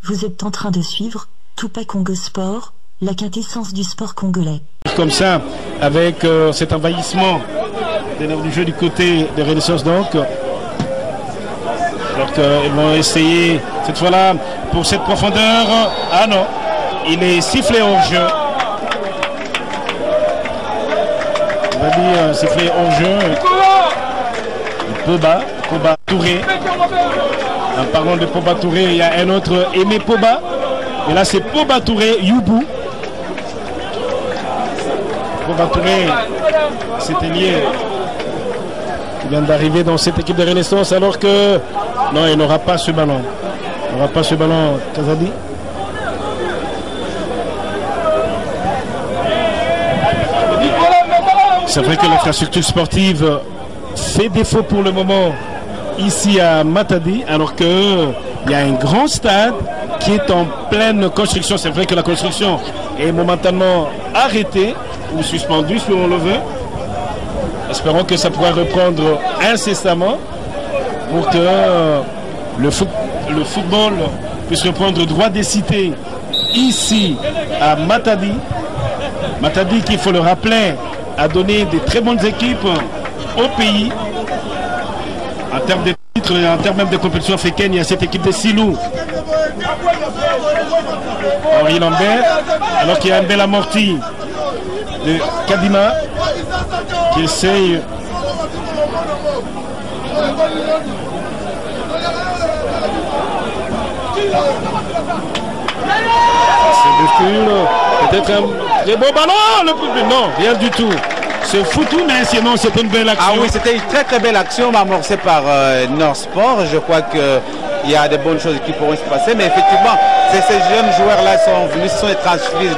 Vous êtes en train de suivre Tupac Congo Sport, la quintessence du sport congolais. Comme ça, avec cet envahissement des nerfs du jeu du côté de Renaissance donc. Alors qu'ils vont essayer cette fois-là pour cette profondeur. Ah non, il est sifflé hors jeu. On va dire sifflé hors jeu. Poba Touré. En parlant de Poba Touré, il y a un autre Aimé Poba. Et là c'est Poba Touré Youbou. Poba Touré, c'était lié. Qui vient d'arriver dans cette équipe de Renaissance alors que non, il n'aura pas ce ballon. Il n'aura pas ce ballon, Kazadi. C'est vrai que l'infrastructure sportive fait défaut pour le moment ici à Matadi, alors qu'il y a un grand stade qui est en pleine construction. C'est vrai que la construction est momentanément arrêtée ou suspendue si on le veut. Espérons que ça pourra reprendre incessamment pour que le football puisse reprendre droit des cités ici à Matadi. Matadi qui, il faut le rappeler, a donné des très bonnes équipes au pays. En termes de titres et en termes même de compétition africaine, il y a cette équipe de Silou. Henri Lambert, alors qu'il y a un bel amorti de Kadima qui essaye peut-être un très beau ballon, non, rien du tout. C'est foutu, mais sinon c'était une belle action. Ah oui, c'était une très belle action amorcée par Nord Sport. Je crois qu'il y a de bonnes choses qui pourront se passer, mais effectivement, ces jeunes joueurs-là sont venus, ce sont les transférés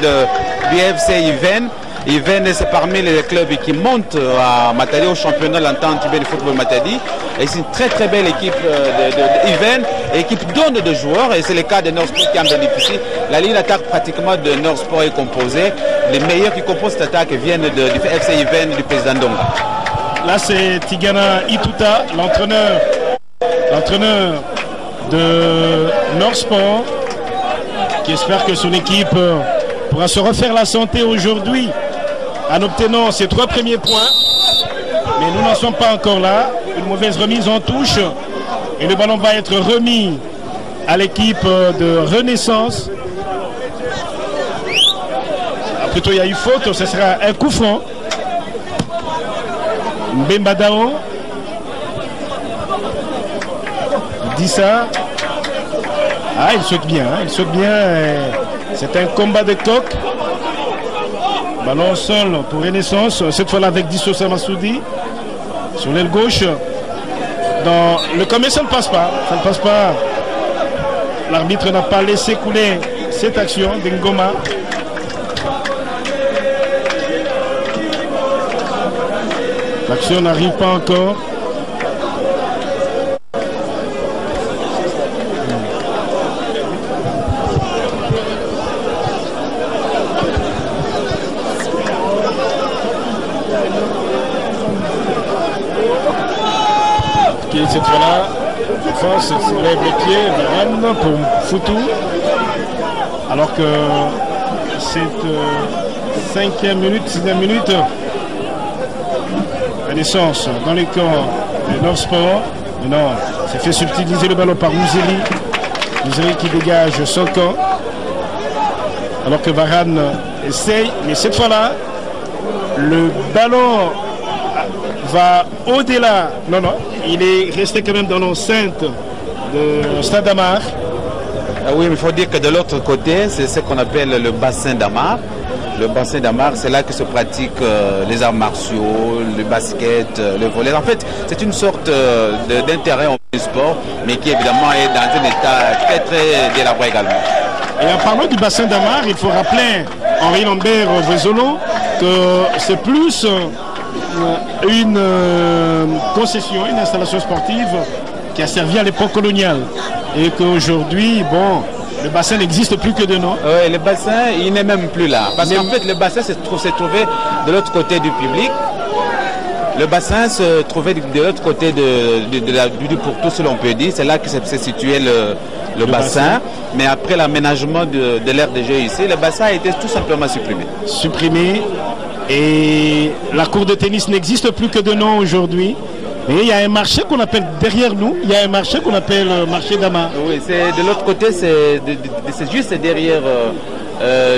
du FC Yven. Yven, c'est parmi les clubs qui montent à Matadi au championnat de l'entente de football Matadi. Et c'est une très belle équipe de Yven, et qui donne de joueurs, et c'est le cas de Nord Sport qui en bénéficie. La ligne d'attaque pratiquement de Nord Sport est composée. Les meilleurs qui composent cette attaque viennent du FC Yven du président Donga. Là c'est Tigana Ituta, l'entraîneur de Nord Sport, qui espère que son équipe pourra se refaire la santé aujourd'hui en obtenant ses 3 premiers points. Mais nous n'en sommes pas encore là. Une mauvaise remise en touche. Et le ballon va être remis à l'équipe de Renaissance. Plutôt il y a eu faute, ce sera un coup franc. Mbemba Dao. Il dit ça. Ah, il saute bien, il saute bien. C'est un combat de coq. Ballon seul pour Renaissance, cette fois-là avec Disso Samassoudi sur l'aile gauche. Dans le commerce, ça ne passe pas. Ça ne passe pas. L'arbitre n'a pas laissé couler cette action d'Ngoma. L'action n'arrive pas encore. Cette fois-là, France se lève les pieds, Varane pour Foutou. Alors que cette 5e minute, 6e minute, Renaissance dans les corps de Nord Sport. Mais non, c'est fait subtiliser le ballon par Mouzeli. Mouzeli qui dégage son camp. Alors que Varane essaye, mais cette fois-là, le ballon va au-delà. Non, il est resté quand même dans l'enceinte de Stade d'Amar. Oui, mais il faut dire que de l'autre côté, c'est ce qu'on appelle le bassin d'Amar. Le bassin d'Amar, c'est là que se pratiquent les arts martiaux, le basket, le volley. En fait, c'est une sorte d'intérêt en sport, mais qui évidemment est dans un état très délabré également. Et en parlant du bassin d'Amar, il faut rappeler Henri Lambert Vézolo que c'est plus une concession, une installation sportive qui a servi à l'époque coloniale et qu'aujourd'hui, bon, le bassin n'existe plus que de nom. Oui, le bassin, il n'est même plus là. Parce qu'en fait, le bassin s'est trouvé de l'autre côté du public. Le bassin se trouvait de l'autre côté du pourtour, si l'on peut dire. C'est là que s'est situé le bassin. Mais après l'aménagement de l'aire de jeu ici, le bassin a été tout simplement supprimé. Supprimé. Et la cour de tennis n'existe plus que de nom aujourd'hui. Et il y a un marché qu'on appelle derrière nous, il y a un marché qu'on appelle marché d'Ama. Oui, c'est de l'autre côté, c'est juste derrière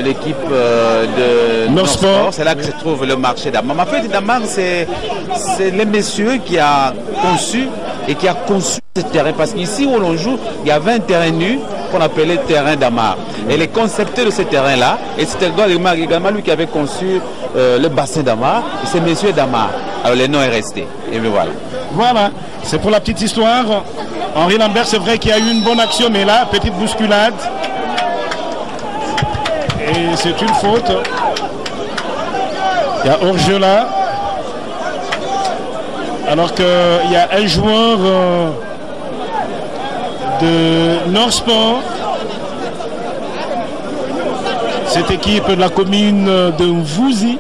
l'équipe de Nord-Sport. C'est là que se trouve le marché d'Amar. En fait, d'Amar, c'est le monsieur qui a conçu et qui a conçu ce terrain. Parce qu'ici où l'on joue, il y avait un terrain nu qu'on appelait terrain d'Amar. Et les concepteurs de ce terrain-là, et c'était également lui qui avait conçu le bassin d'Amar, et c'est monsieur d'Amar. Alors le nom est resté. Et bien voilà. Voilà, c'est pour la petite histoire. Henri Lambert, c'est vrai qu'il y a eu une bonne action, mais là, petite bousculade. Et c'est une faute. Il y a hors-jeu là. Alors qu'il y a un joueur de Nord-Sport. Cette équipe de la commune de Mvouzi.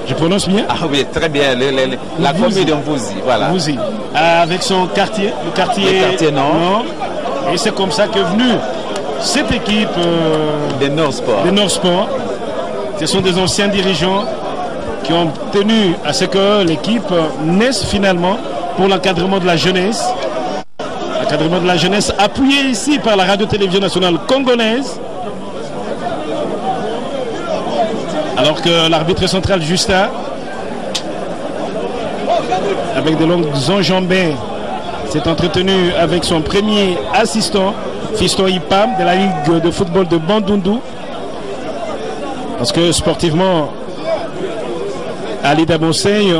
Je prononce bien? Ah oui, très bien. La commune de Mvouzi, voilà. Mvouzi. Avec son quartier, le quartier Nord. Et c'est comme ça qu'est venue cette équipe de Nord-Sport. Ce sont des anciens dirigeants qui ont tenu à ce que l'équipe naisse finalement pour l'encadrement de la jeunesse. L'encadrement de la jeunesse appuyé ici par la radio-télévision nationale congolaise. Alors que l'arbitre central Justin, avec de longues enjambées, s'est entretenu avec son premier assistant, Fiston Ipam, de la Ligue de football de Bandundu. Parce que sportivement, à l'Ida Conseil,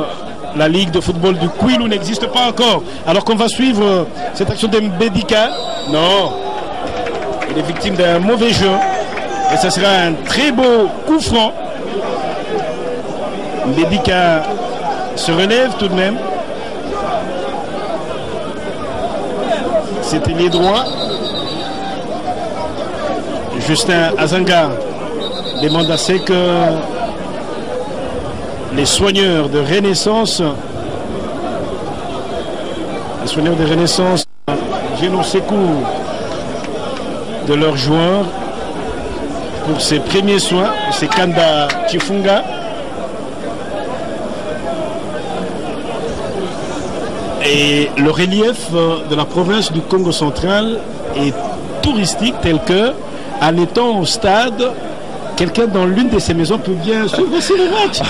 la Ligue de football du Kwilu n'existe pas encore. Alors qu'on va suivre cette action de Mbedika. Non, il est victime d'un mauvais jeu. Et ce sera un très beau coup franc. Mbedika se relève tout de même. C'était les droits. Justin Azanga demande à ce que les soigneurs de Renaissance viennent au secours de leurs joueurs pour ces premiers soins. C'est Kanda Chifunga. Et le relief de la province du Congo central est touristique, tel que, en étant au stade, quelqu'un dans l'une de ces maisons peut bien suivre le match.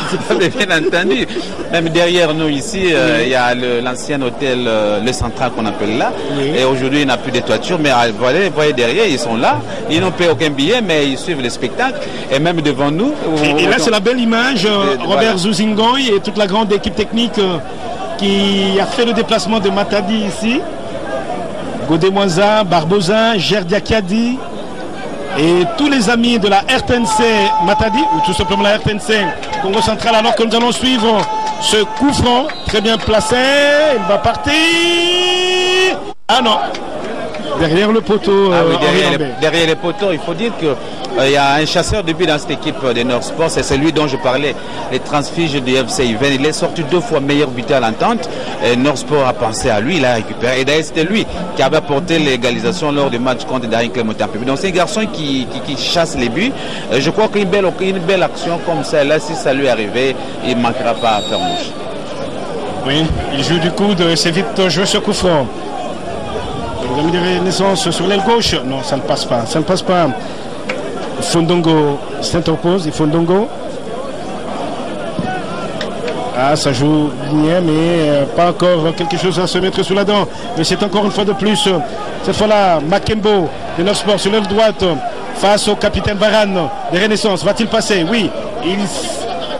Bien entendu. Même derrière nous ici, il y a l'ancien hôtel, le central qu'on appelle là. Oui. Et aujourd'hui, il n'y a plus de toiture. Mais vous voyez derrière, ils sont là. Ils n'ont payé aucun billet, mais ils suivent le spectacle. Et même devant nous. Et là, c'est la belle image. Robert Zouzingoy et toute la grande équipe technique qui a fait le déplacement de Matadi ici. Godemouaza, Barbosa, Gerdiakadi et tous les amis de la RTNC Matadi, ou tout simplement la RTNC Congo Central, alors que nous allons suivre ce coup franc très bien placé. Il va partir. Ah non, derrière le poteau. Oui, derrière les poteaux, il faut dire que il y a un chasseur de but dans cette équipe de Nord Sport, c'est celui dont je parlais, les transfiges du FC Iven. Il est sorti 2 fois meilleur buteur à l'entente. Nord Sport a pensé à lui, il a récupéré. Et d'ailleurs, c'était lui qui avait apporté l'égalisation lors du match contre Darin Clément-Tampé. Donc c'est un garçon qui chasse les buts. Je crois qu'une belle action comme celle-là, si ça lui arrivait, il ne manquera pas à faire mouche. Oui, il joue du coup de c'est vite jouer ce coup franc. Vous avez des Renaissance sur l'aile gauche. Non, ça ne passe pas. Ça ne passe pas. Fondongo s'interpose. Et Fondongo. Ah, ça joue bien, mais pas encore quelque chose à se mettre sous la dent. Mais c'est encore une fois de plus. Cette fois-là, Makembo de Nord Sport sur l'aile droite face au capitaine Varane des Renaissance. Va-t-il passer? Oui,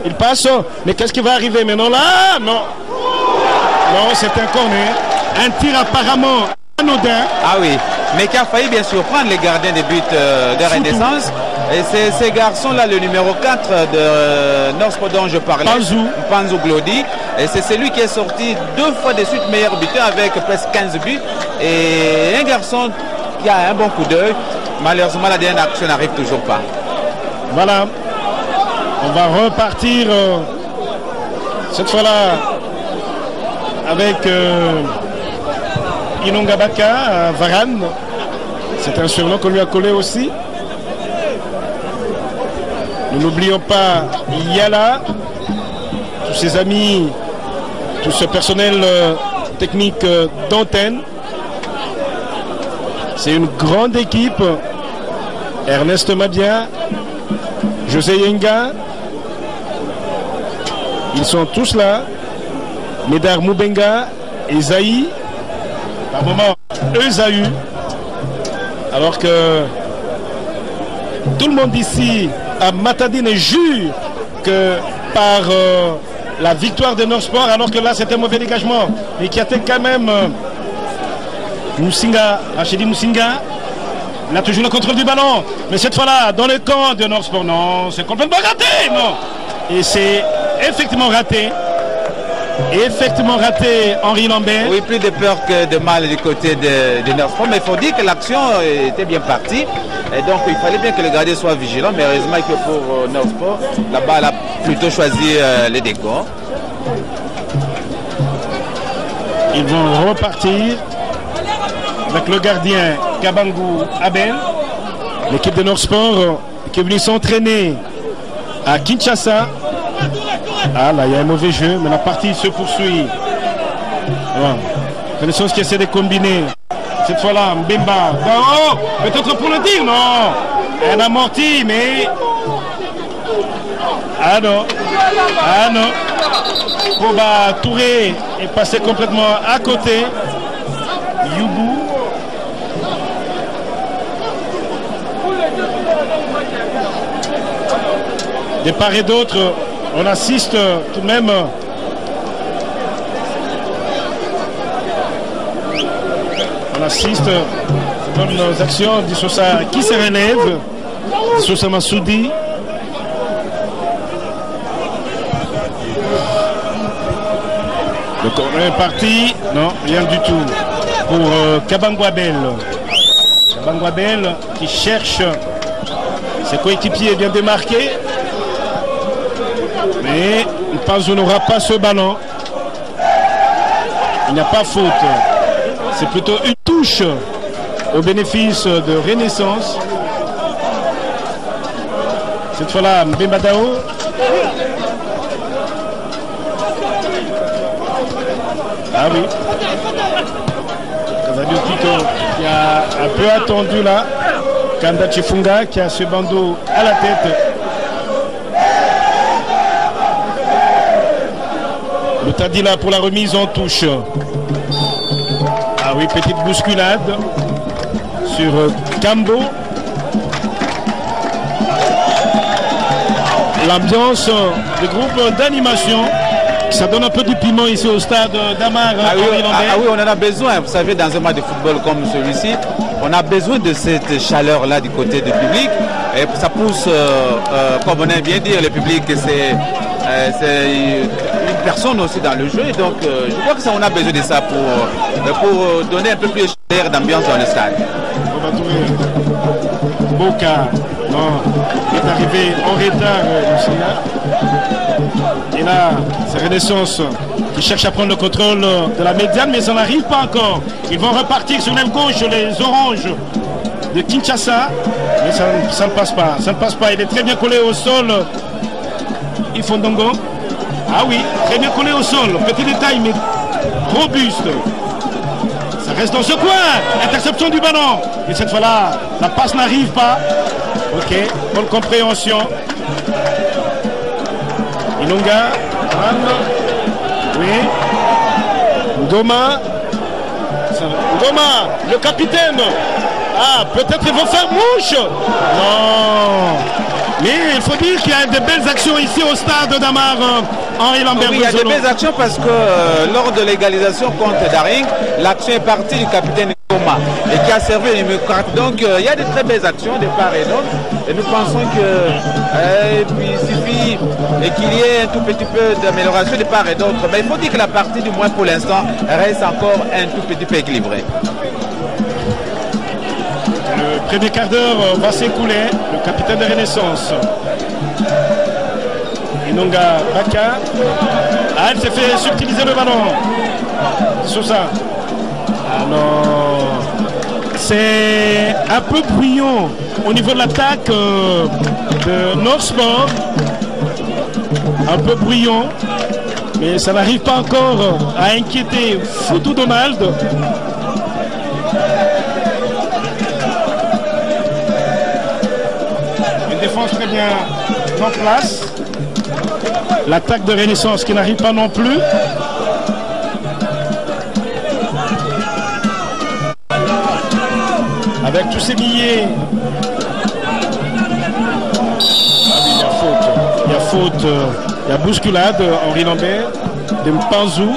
il passe. Mais qu'est-ce qui va arriver maintenant là? Non. Non, c'est un corner. Un tir apparemment anodin. Ah oui, mais qui a failli bien surprendre les gardiens des buts de Renaissance. Et c'est ces garçons-là, le numéro 4 de Nord Sport dont je parlais, Panzou Glody. Et c'est celui qui est sorti 2 fois de suite meilleur buteur avec presque 15 buts. Et un garçon qui a un bon coup d'œil. Malheureusement, la dernière action n'arrive toujours pas. Voilà. On va repartir cette fois-là avec Inonga Baka, Varane. C'est un surnom qu'on lui a collé aussi. Nous n'oublions pas Yala, tous ses amis, tout ce personnel technique d'antenne. C'est une grande équipe. Ernest Mabia, José Yenga, ils sont tous là. Médard Moubenga, Esaïe, par moment Esaü, alors que tout le monde ici à Matadine jure que par la victoire de Nord-Sport, alors que là c'était un mauvais dégagement, mais qui a été quand même Moussinga, Rachidi Moussinga. Il a toujours le contrôle du ballon, mais cette fois-là, dans le camp de Nord-Sport, non, c'est complètement raté, non. Et c'est effectivement raté. Effectivement raté, Henri Lambert. Oui, plus de peur que de mal du côté de Nord-Sport, mais il faut dire que l'action était bien partie. Et donc il fallait bien que le gardien soit vigilant, mais heureusement que pour Nord-Sport, la balle a plutôt choisi les décors. Ils vont repartir avec le gardien Kabangou Abel. L'équipe de Nord-Sport qui est venue s'entraîner à Kinshasa. Ah là, il y a un mauvais jeu, mais la partie se poursuit. Voilà. Connaissance qui essaie de combiner. Cette fois-là, Mbemba. Oh, peut-être pour le dire, non. Un amorti, mais... Ah non. Ah non. Koba Touré est passé complètement à côté. Youbou. De part et d'autre, on assiste tout de même dans nos actions d'Issosa qui se relève, Issosa Massoudi. Le corner est parti, non, rien du tout pour Kabangou Abel. Kabangou Abel qui cherche ses coéquipiers bien démarqués. Mais il pense qu'on n'aura pas ce ballon. Il n'y a pas faute. C'est plutôt une touche au bénéfice de Renaissance. Cette fois-là, Mbembadao. Ah oui. Kazadio Tito qui a un peu attendu là. Kanda Chifunga qui a ce bandeau à la tête. Le Tadila pour la remise en touche. Ah oui, petite bousculade sur Cambo. L'ambiance du groupe d'animation. Ça donne un peu du piment ici au stade d'Amar. Ah oui, on en a besoin. Vous savez, dans un match de football comme celui-ci, on a besoin de cette chaleur-là du côté du public. Et ça pousse, comme on aime bien dire, le public, c'est une personne aussi dans le jeu. Et donc, je crois que ça, on a besoin de ça pour donner un peu plus d'air d'ambiance dans le stade. On va trouver Boca. Non, il est arrivé en retard, et là, c'est Renaissance qui cherche à prendre le contrôle de la médiane, mais ça n'arrive pas encore. Ils vont repartir sur l'aile gauche, les oranges de Kinshasa, mais ça ne passe pas. Ça ne passe pas. Il est très bien collé au sol. Ifondongo. Ah oui, très bien collé au sol. Petit détail, mais robuste. Ça reste dans ce coin. Interception du ballon. Et cette fois-là, la passe n'arrive pas. Ok, bonne compréhension. Inonga. Oui. Ngoma. Ngoma, le capitaine. Ah, peut-être ils vont faire mouche. Non. Mais il faut dire qu'il y a de belles actions ici au stade d'Amar. Henri Lambert. Oui, il y a de belles actions parce que lors de l'égalisation contre Daring, l'action est partie du capitaine Ngoma et qui a servi le numéro 4. Donc il y a de très belles actions de part et d'autre. Et nous pensons qu'il suffit qu'il y ait un tout petit peu d'amélioration de part et d'autre. Mais il faut dire que la partie, du moins pour l'instant, reste encore un tout petit peu équilibrée. Le premier quart d'heure va s'écouler. Le capitaine de Renaissance. Inonga Baka. Ah, elle s'est fait subtiliser le ballon. Sur ça. Ah non. C'est un peu bruyant au niveau de l'attaque de Nord Sport. Un peu bruyant. Mais ça n'arrive pas encore à inquiéter Foutou Donald. Une défense très bien en place. L'attaque de Renaissance qui n'arrive pas non plus. Avec tous ces billets. Ah oui, il y a faute. Il y a faute. Il y a bousculade. Henri Lambert de Mpanzu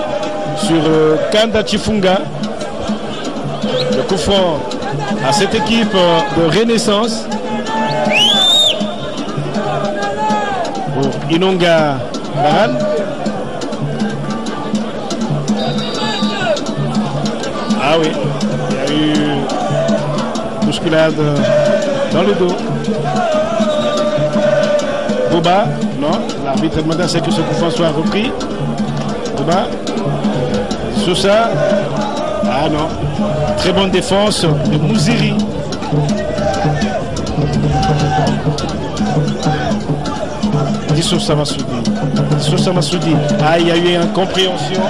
sur Kanda Chifunga. Le coup franc à cette équipe de Renaissance. Pour Inonga Baran. Ah oui, il y a eu bousculade dans le dos. Boba, non, l'arbitre a demandé à ce que ce coup franc soit repris. Boba, Sousa, ah non, très bonne défense de Mouziri. Sousa Massoudi. Ah, il y a eu une incompréhension.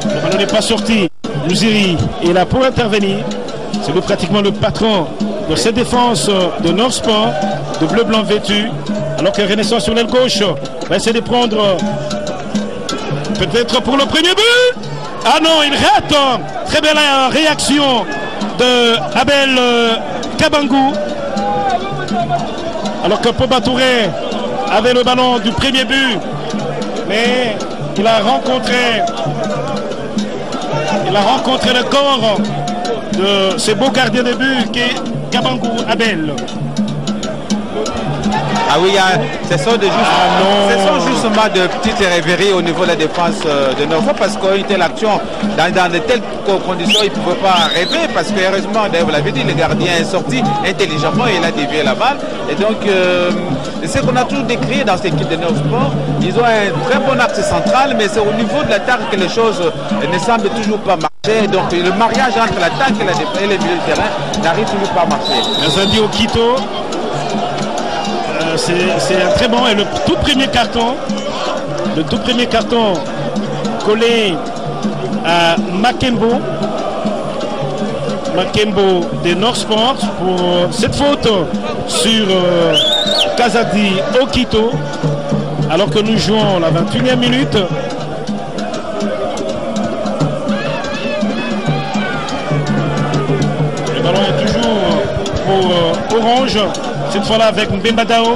Le ballon n'est pas sorti. Mouziri est là pour intervenir. C'est lui pratiquement le patron de cette défense de Nord Sport, de bleu-blanc vêtu. Alors que Renaissance sur l'aile gauche va essayer de prendre peut-être pour le premier but. Ah non, il rate. Très belle réaction de Abel Kabangou. Alors que Poba Touré avait le ballon du premier but. Mais il a rencontré le corps de ce beau gardien de but qui est Kabangou Abel. Ah oui, ce sont justement de petites rêveries au niveau de la défense de Nord parce qu'il était l'action dans de telles conditions, il ne pouvait pas rêver parce que heureusement, vous l'avez dit, le gardien est sorti intelligemment et il a dévié la balle. Et donc, c'est ce qu'on a toujours décrit dans cette équipe de Nord Sport. Ils ont un très bon axe central, mais c'est au niveau de l'attaque que les choses ne semblent toujours pas marcher. Donc, le mariage entre l'attaque et les milieux de terrain n'arrive toujours pas à marcher. Nazandi Okito. C'est un très bon et le tout premier carton collé à Makembo des Nord Sport pour cette faute sur Kazadi Okito alors que nous jouons la 21e minute. Le ballon est toujours pour Orange. Cette fois-là avec Mbemba Dao.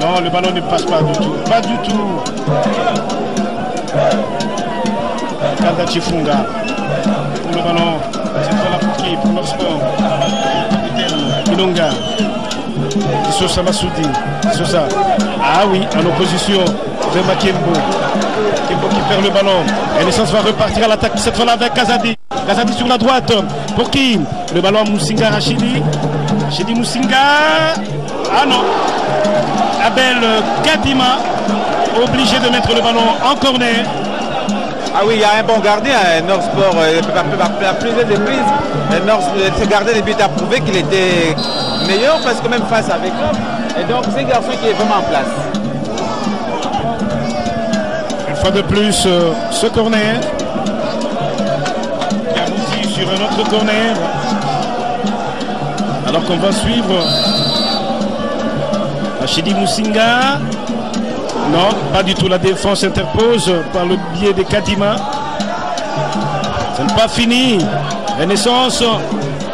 Non, le ballon ne passe pas du tout. Pas du tout. Kanda Chifunga. Pour le ballon. Cette fois-là pour qui? Pour leur sport. Inonga. Sosa Massoudi. Sosa. Ah oui, en opposition. Vemba Kembo. Kembo qui perd le ballon. Renaissance va repartir à l'attaque. Cette fois-là avec Kazadi. Kazadi sur la droite. Pour qui? Le ballon à Moussinga Rachidi. Rachidi Moussinga. Ah non, Abel Kadima obligé de mettre le ballon en corner. Ah oui, il y a un bon gardien, Nord Sport, à plusieurs reprises. Ce gardien de but a prouvé qu'il était meilleur parce que même face avec l'homme. Et donc c'est un garçon qui est vraiment en place. Une fois de plus, ce corner qui aboutit sur un autre corner. Alors qu'on va suivre Rachidi Moussinga. Non, pas du tout. La défense interpose par le biais de Kadima. Ce n'est pas fini. Renaissance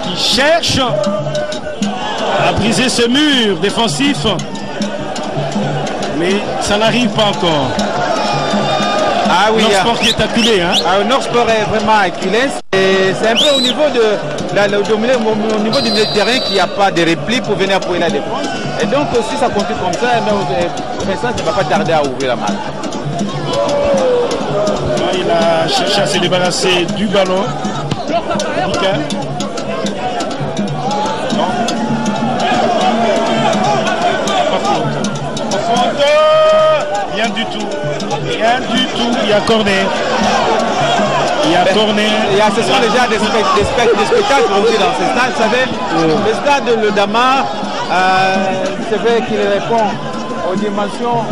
qui cherche à briser ce mur défensif. Mais ça n'arrive pas encore. Ah oui, Nord Sport qui est acculé. Hein. Nord Sport est vraiment acculé. C'est un peu au niveau au niveau du milieu de terrain qu'il n'y a pas de repli pour venir appuyer la défense. Et donc si ça continue comme ça, ça ne va pas tarder à ouvrir la malle. Il a cherché à se débarrasser du ballon. Rien du tout. Rien du tout. y a corner. Il y a corner. Ce sont déjà des spectacles aussi dans ce stade. Vous savez, le stade de Le Damar, c'est vrai qu'il répond aux dimensions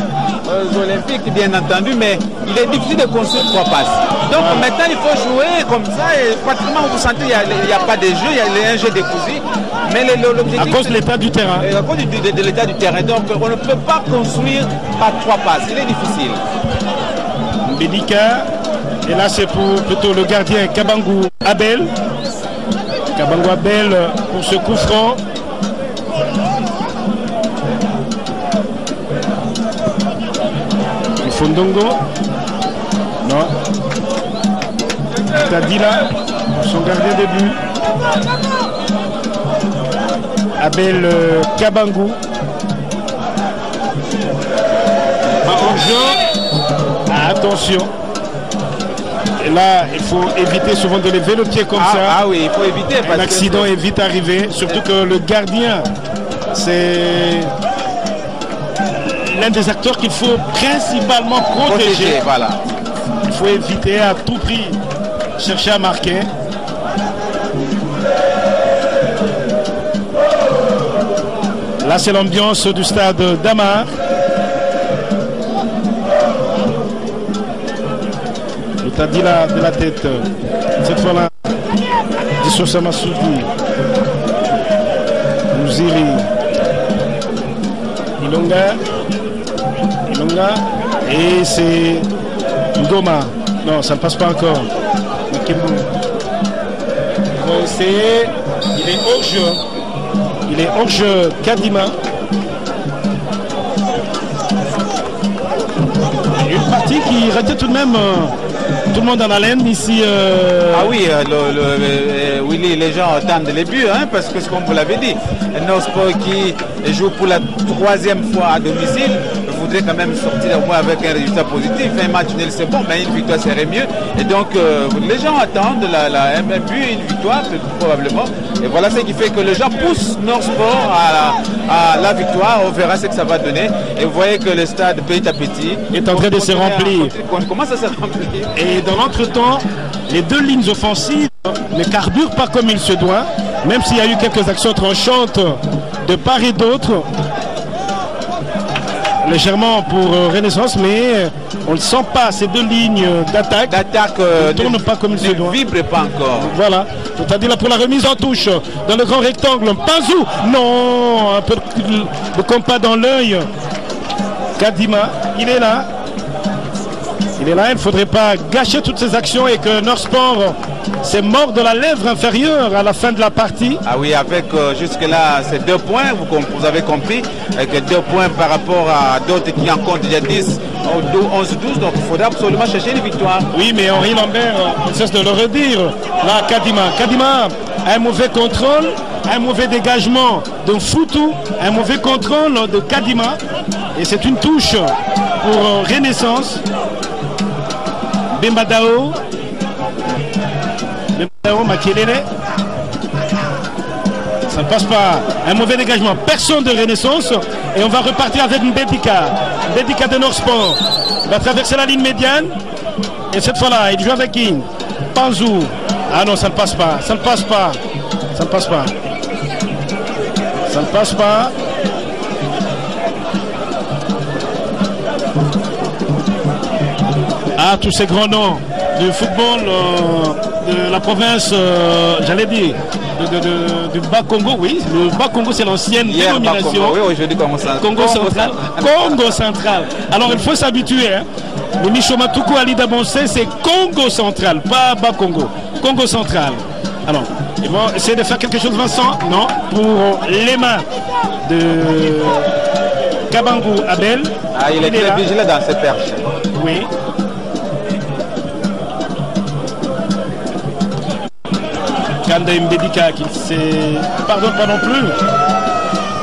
olympiques, bien entendu, mais il est difficile de construire 3 passes. Donc maintenant, il faut jouer comme ça et pratiquement, vous sentez, il n'y a pas de jeu, il y a un jeu décousu. Mais l'objectif... À cause de l'état du terrain. À cause de l'état du terrain. Donc on ne peut pas construire par 3 passes. Il est difficile. Mbedika. Et là, c'est pour plutôt le gardien Kabangou Abel. Kabangou Abel pour ce coup franc. Fondongo. Non. Tadila, son gardien de but. Abel Kabangou. Attention. Et là, il faut éviter souvent de lever le pied comme ça. Ah oui, il faut éviter. Un accident est vite arrivé. Surtout que le gardien, c'est l'un des acteurs qu'il faut principalement protéger. Voilà. Il faut éviter à tout prix chercher à marquer. Là, c'est l'ambiance du stade Damar. Le Tadila de la tête. Cette fois-là, Dissosa Massoudi. Mouziri. Ilonga. Et c'est Ngoma. Non, ça ne passe pas encore. Makembu. Ils vont essayer. Il est hors jeu. Il est hors jeu. Kadima. Une partie qui retient tout de même tout le monde en haleine ici. Ah oui, Willy, les gens attendent les buts, hein, parce que comme vous l'avez dit, Norsport qui joue pour la 3e fois à domicile voudrait quand même sortir au moins avec un résultat positif. Un match nul c'est bon, mais une victoire serait mieux. Et donc les gens attendent un but, une victoire probablement. Et voilà ce qui fait que les gens poussent Norsport à la victoire. On verra ce que ça va donner. Et vous voyez que le stade petit à petit est en train de se remplir. On commence à se remplir. Et dans l'entretemps, les 2 lignes offensives ne carburent pas comme il se doit, même s'il y a eu quelques actions tranchantes de part et d'autre. Légèrement pour Renaissance, mais on ne sent pas ces 2 lignes d'attaque ne tournent pas comme il se doit. Ne vibre pas encore. Voilà, c'est-à-dire là pour la remise en touche dans le grand rectangle. Panzou, non, un peu de compas dans l'œil. Kadima, il est là. Il ne faudrait pas gâcher toutes ces actions et que Norsport s'est mort de la lèvre inférieure à la fin de la partie. Ah oui, avec jusque-là, c'est 2 points, vous avez compris, avec 2 points par rapport à d'autres qui en comptent déjà 10, 11-12, donc il faudra absolument chercher une victoire. Oui, mais Henri Lambert, on cesse de le redire. Là, Kadima a un mauvais contrôle, un mauvais dégagement de Foutou, un mauvais contrôle de Kadima, et c'est une touche pour Renaissance. Bembadao Makelele. Ça ne passe pas. Un mauvais dégagement. Personne de Renaissance. Et on va repartir avec Mbedika. Mbedika de Norsport. Il va traverser la ligne médiane. Et cette fois-là, il joue avec King. Panzou. Ah non, ça ne passe pas. Ça ne passe pas. Ça ne passe pas. Ça ne passe pas. Ah, tous ces grands noms du football de la province, j'allais dire, du Bas-Congo, oui. Le Bas-Congo, c'est l'ancienne dénomination. Oui, aujourd'hui, Congo central. Congo central. Alors, il faut s'habituer. Hein. Le Michoma Toukou Ali Dabonsé, c'est Congo central, pas Bas-Congo. Congo central. Alors, ils vont essayer de faire quelque chose, Vincent. Non, pour les mains de Kabangou Abel. Ah, il est très vigilant dans ses perches. Oui. Kanda Mbedika qui ne pardonne pas non plus,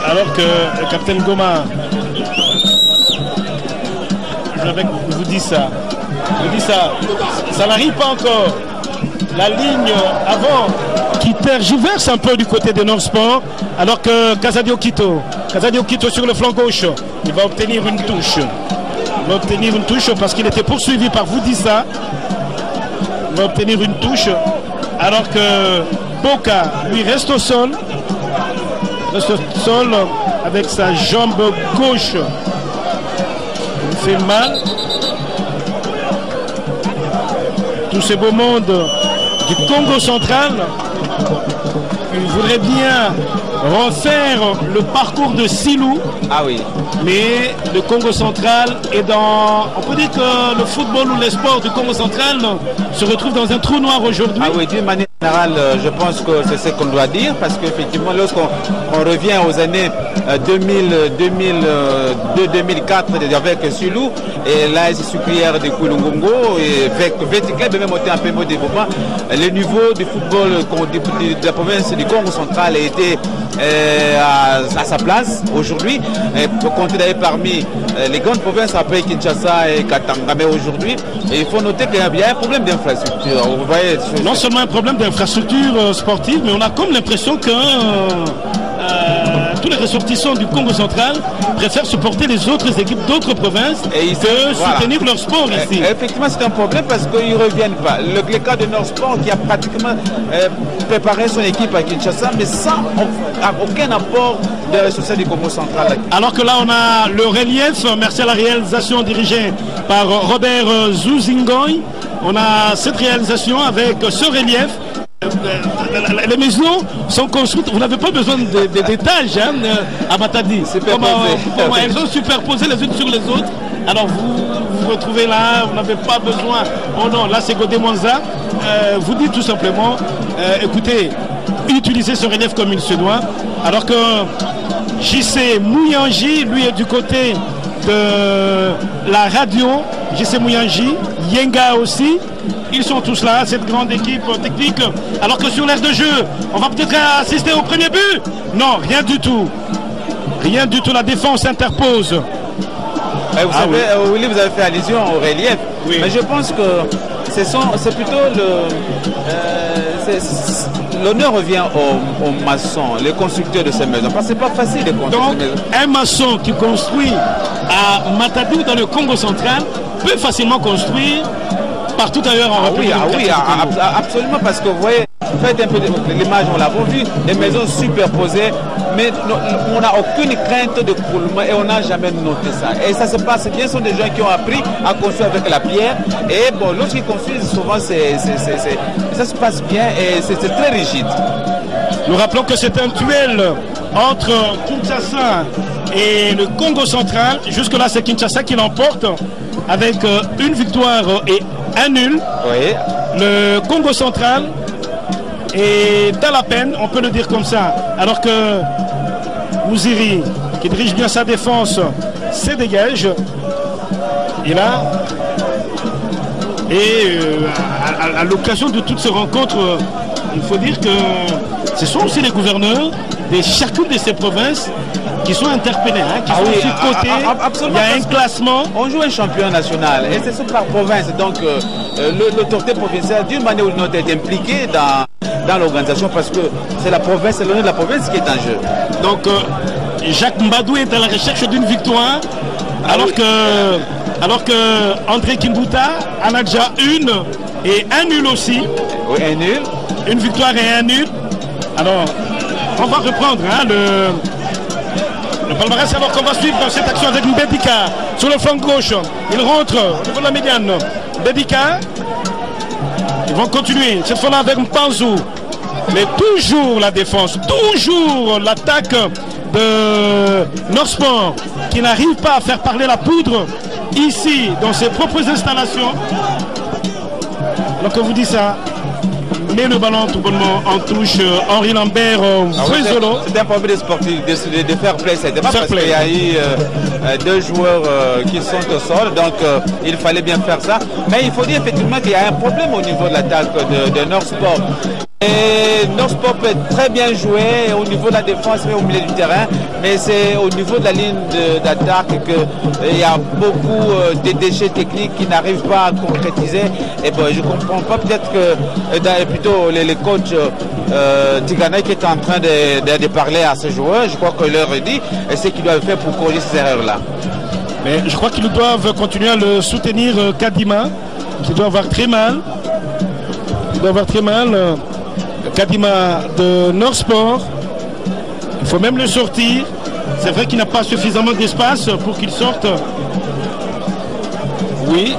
alors que le capitaine Goma, je vous dis ça, ça n'arrive pas encore. La ligne avant qui tergiverse un peu du côté de Norsport, alors que Casadio Quito sur le flanc gauche, il va obtenir une touche. va obtenir une touche parce qu'il était poursuivi par Voudissa. Il va obtenir une touche alors que Boka lui reste au sol. Reste au sol avec sa jambe gauche. Il fait mal. Tout ce beau monde du Congo central, il voudrait bien refaire le parcours de Silou. Ah oui. Mais le Congo central est dans... On peut dire que le football ou les sports du Congo central se retrouvent dans un trou noir aujourd'hui. Ah oui, d'une manière générale, je pense que c'est ce qu'on doit dire, parce qu'effectivement, lorsqu'on revient aux années 2002-2004 avec Silou, et là, c'est sucrière de Kulungongo, et avec Véticlub, même monté un peu de développement, le niveau du football de la province du Congo central a été à sa place aujourd'hui, pour compter d'ailleurs parmi les grandes provinces après Kinshasa et Katanga. Mais aujourd'hui, il faut noter qu'il y a un problème d'infrastructure. Vous voyez, non seulement un problème d'infrastructure sportive, mais on a comme l'impression que tous les ressortissants du Congo central préfèrent supporter les autres équipes d'autres provinces et soutenir leur sport ici. Effectivement, c'est un problème parce qu'ils ne reviennent pas. Le cas de Nord Sport qui a pratiquement préparé son équipe à Kinshasa, mais sans aucun apport de la société du Congo central. Alors que là, on a le relief, merci à la réalisation dirigée par Robert Zouzingoy. On a cette réalisation avec ce relief. Les maisons sont construites, vous n'avez pas besoin d'étages à Matadi. Comment elles sont superposées les unes sur les autres. Alors vous retrouvez là, vous n'avez pas besoin. Oh non, là c'est Godé Monza. Vous dites tout simplement, écoutez, utilisez ce relief comme il se doit. Alors que JC Mouyangi, lui est du côté de la radio. JC Mouyangi, Yenga aussi. Ils sont tous là, cette grande équipe technique. Alors que sur l'aire de jeu, on va peut-être assister au premier but. Non, rien du tout. Rien du tout, la défense interpose. Vous savez, Willy, vous avez fait allusion au relief. Oui. Mais je pense que c'est plutôt l'honneur revient aux maçons, les constructeurs de ces maisons. Parce que c'est pas facile de construire. Donc, un maçon qui construit à Matadi dans le Congo central peut facilement construire partout ailleurs en République. Oui, absolument, parce que vous voyez, faites un peu l'image, on l'a vu, des maisons superposées, mais on n'a aucune crainte de coulement et on n'a jamais noté ça. Et ça se passe bien, ce sont des gens qui ont appris à construire avec la pierre. Et bon, lorsqu'ils construisent, souvent, ça se passe bien et c'est très rigide. Nous rappelons que c'est un duel entre Kinshasa et le Congo central. Jusque-là, c'est Kinshasa qui l'emporte avec une victoire et un nul. Oui. Le Congo central est dans la peine, on peut le dire comme ça. Alors que Mouziri, qui dirige bien sa défense, se dégage. Et là, à l'occasion de toutes ces rencontres, il faut dire que ce sont aussi les gouverneurs de chacune de ces provinces qui sont interpellés, qui sont sur côté. Il y a un classement. On joue un champion national et c'est par province. Donc l'autorité provinciale, d'une manière ou d'une autre, est impliquée dans l'organisation parce que c'est la province, c'est l'honneur de la province qui est en jeu. Donc Jacques Mbadou est à la recherche d'une victoire, alors que André Kimbuta en a déjà une et un nul aussi. Oui, un nul. Une victoire et un nul. Alors, on va reprendre le palmarès alors qu'on va suivre dans cette action avec Mbedika sur le flanc gauche. Il rentre au niveau de la médiane. Mbedika. Ils vont continuer, cette fois-là avec Mpanzou. Mais toujours la défense, toujours l'attaque de Norsport qui n'arrive pas à faire parler la poudre ici dans ses propres installations. Alors que vous dites ça, met le ballon tout bonnement en touche. Henri Lambert, Frisolo. C'est un problème des sportifs de faire play, c'est pas parce qu'il y a eu deux joueurs qui sont au sol, donc il fallait bien faire ça. Mais il faut dire effectivement qu'il y a un problème au niveau de l'attaque de Norsport. Et Norsport peut très bien jouer au niveau de la défense et au milieu du terrain, mais c'est au niveau de la ligne d'attaque qu'il y a beaucoup de déchets techniques qui n'arrivent pas à concrétiser. Et bon, je ne comprends pas, peut-être que plutôt les coachs Tigana qui est en train de parler à ces joueurs, je crois que leur dit ce qu'ils doivent faire pour corriger ces erreurs-là. Mais je crois qu'ils doivent continuer à le soutenir, Kadima, qui doit avoir très mal. Il doit avoir très mal. Kadima de Nord Sport. Il faut même le sortir. C'est vrai qu'il n'a pas suffisamment d'espace pour qu'il sorte. Oui.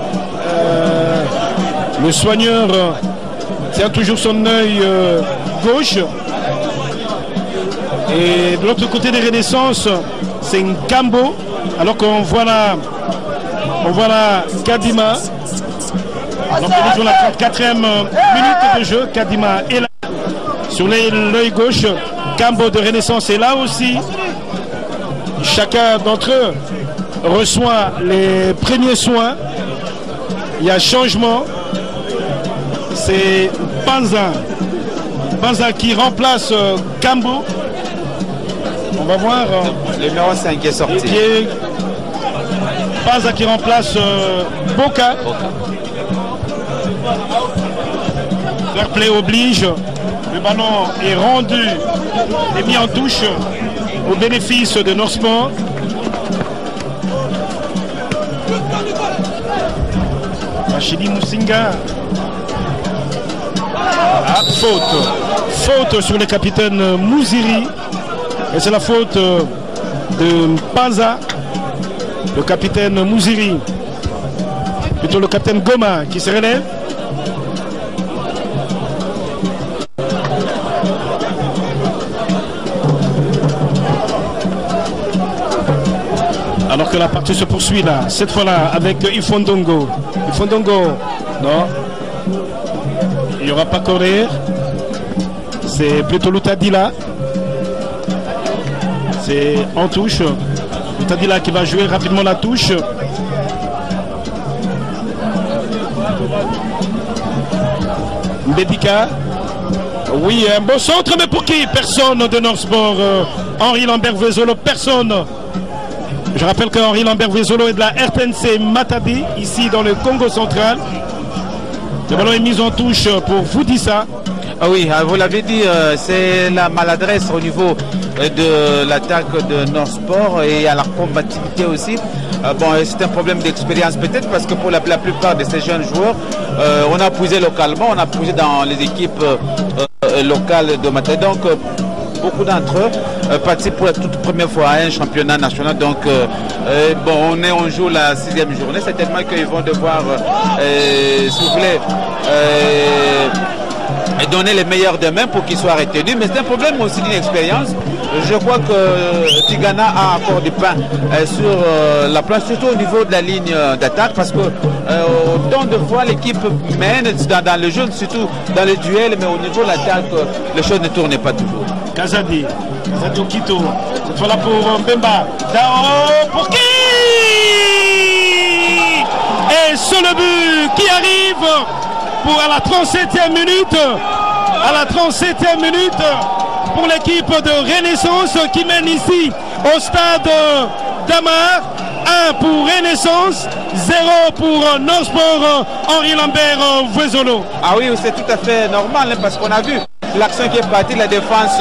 Le soigneur tient toujours son œil gauche. Et de l'autre côté des Renaissances, c'est Nkambo. Alors qu'on voit là, Kadima. Donc nous jouons la 34e minute de jeu. Kadima est là sur l'œil gauche. Nkambo de Renaissance est là aussi. Chacun d'entre eux reçoit les premiers soins. Il y a changement. C'est Panza qui remplace Nkambo. On va voir. Le numéro 5 est sorti. Panza qui remplace Boka. Fair play oblige. Le ballon est rendu et mis en touche au bénéfice de Nord Sport. Machidi Moussinga. Ah, faute sur le capitaine Mouziri. Et c'est la faute de Panza, le capitaine Mouziri. Plutôt le capitaine Goma qui se relève. Alors que la partie se poursuit là, cette fois-là avec Ifondongo. Ifondongo, non. Il n'y aura pas courir. C'est plutôt Lutadila. C'est en touche. Lutadila qui va jouer rapidement la touche. Mbedika. Oui, un beau centre, mais pour qui? Personne de Nord Sport. Henri Lambert-Vezolo, personne. Je rappelle que Henri Lambert-Vezolo est de la RTNC Matadi, ici dans le Congo central. Le ballon est mis en touche pour Foudissa. Ah oui, vous l'avez dit, c'est la maladresse au niveau de l'attaque de Nord Sport et à la combativité aussi. Bon, c'est un problème d'expérience peut-être parce que pour la plupart de ces jeunes joueurs, on a puisé localement, on a puisé dans les équipes locales de Matadi. Donc, beaucoup d'entre eux participent pour la toute première fois à un championnat national. Donc, bon, on joue la 6e journée. Certainement qu'ils vont devoir, si vous voulez, donner les meilleurs demain pour qu'ils soient retenus. Mais c'est un problème aussi d'une expérience. Je crois que Tigana a encore du pain sur la planche, surtout au niveau de la ligne d'attaque, parce que autant de fois l'équipe mène dans le jeu, surtout dans le duel, mais au niveau de l'attaque, les choses ne tournent pas toujours. Kazadi Okito, cette fois là pour Mbemba. Dao pour qui? Et sur le but qui arrive pour à la 37e minute. À la 37e minute pour l'équipe de Renaissance qui mène ici au stade d'Amar. 1 pour Renaissance, 0 pour Nord Sport, Henri Lambert-Vezolo. Ah oui, c'est tout à fait normal hein, parce qu'on a vu l'action qui est partie, la défense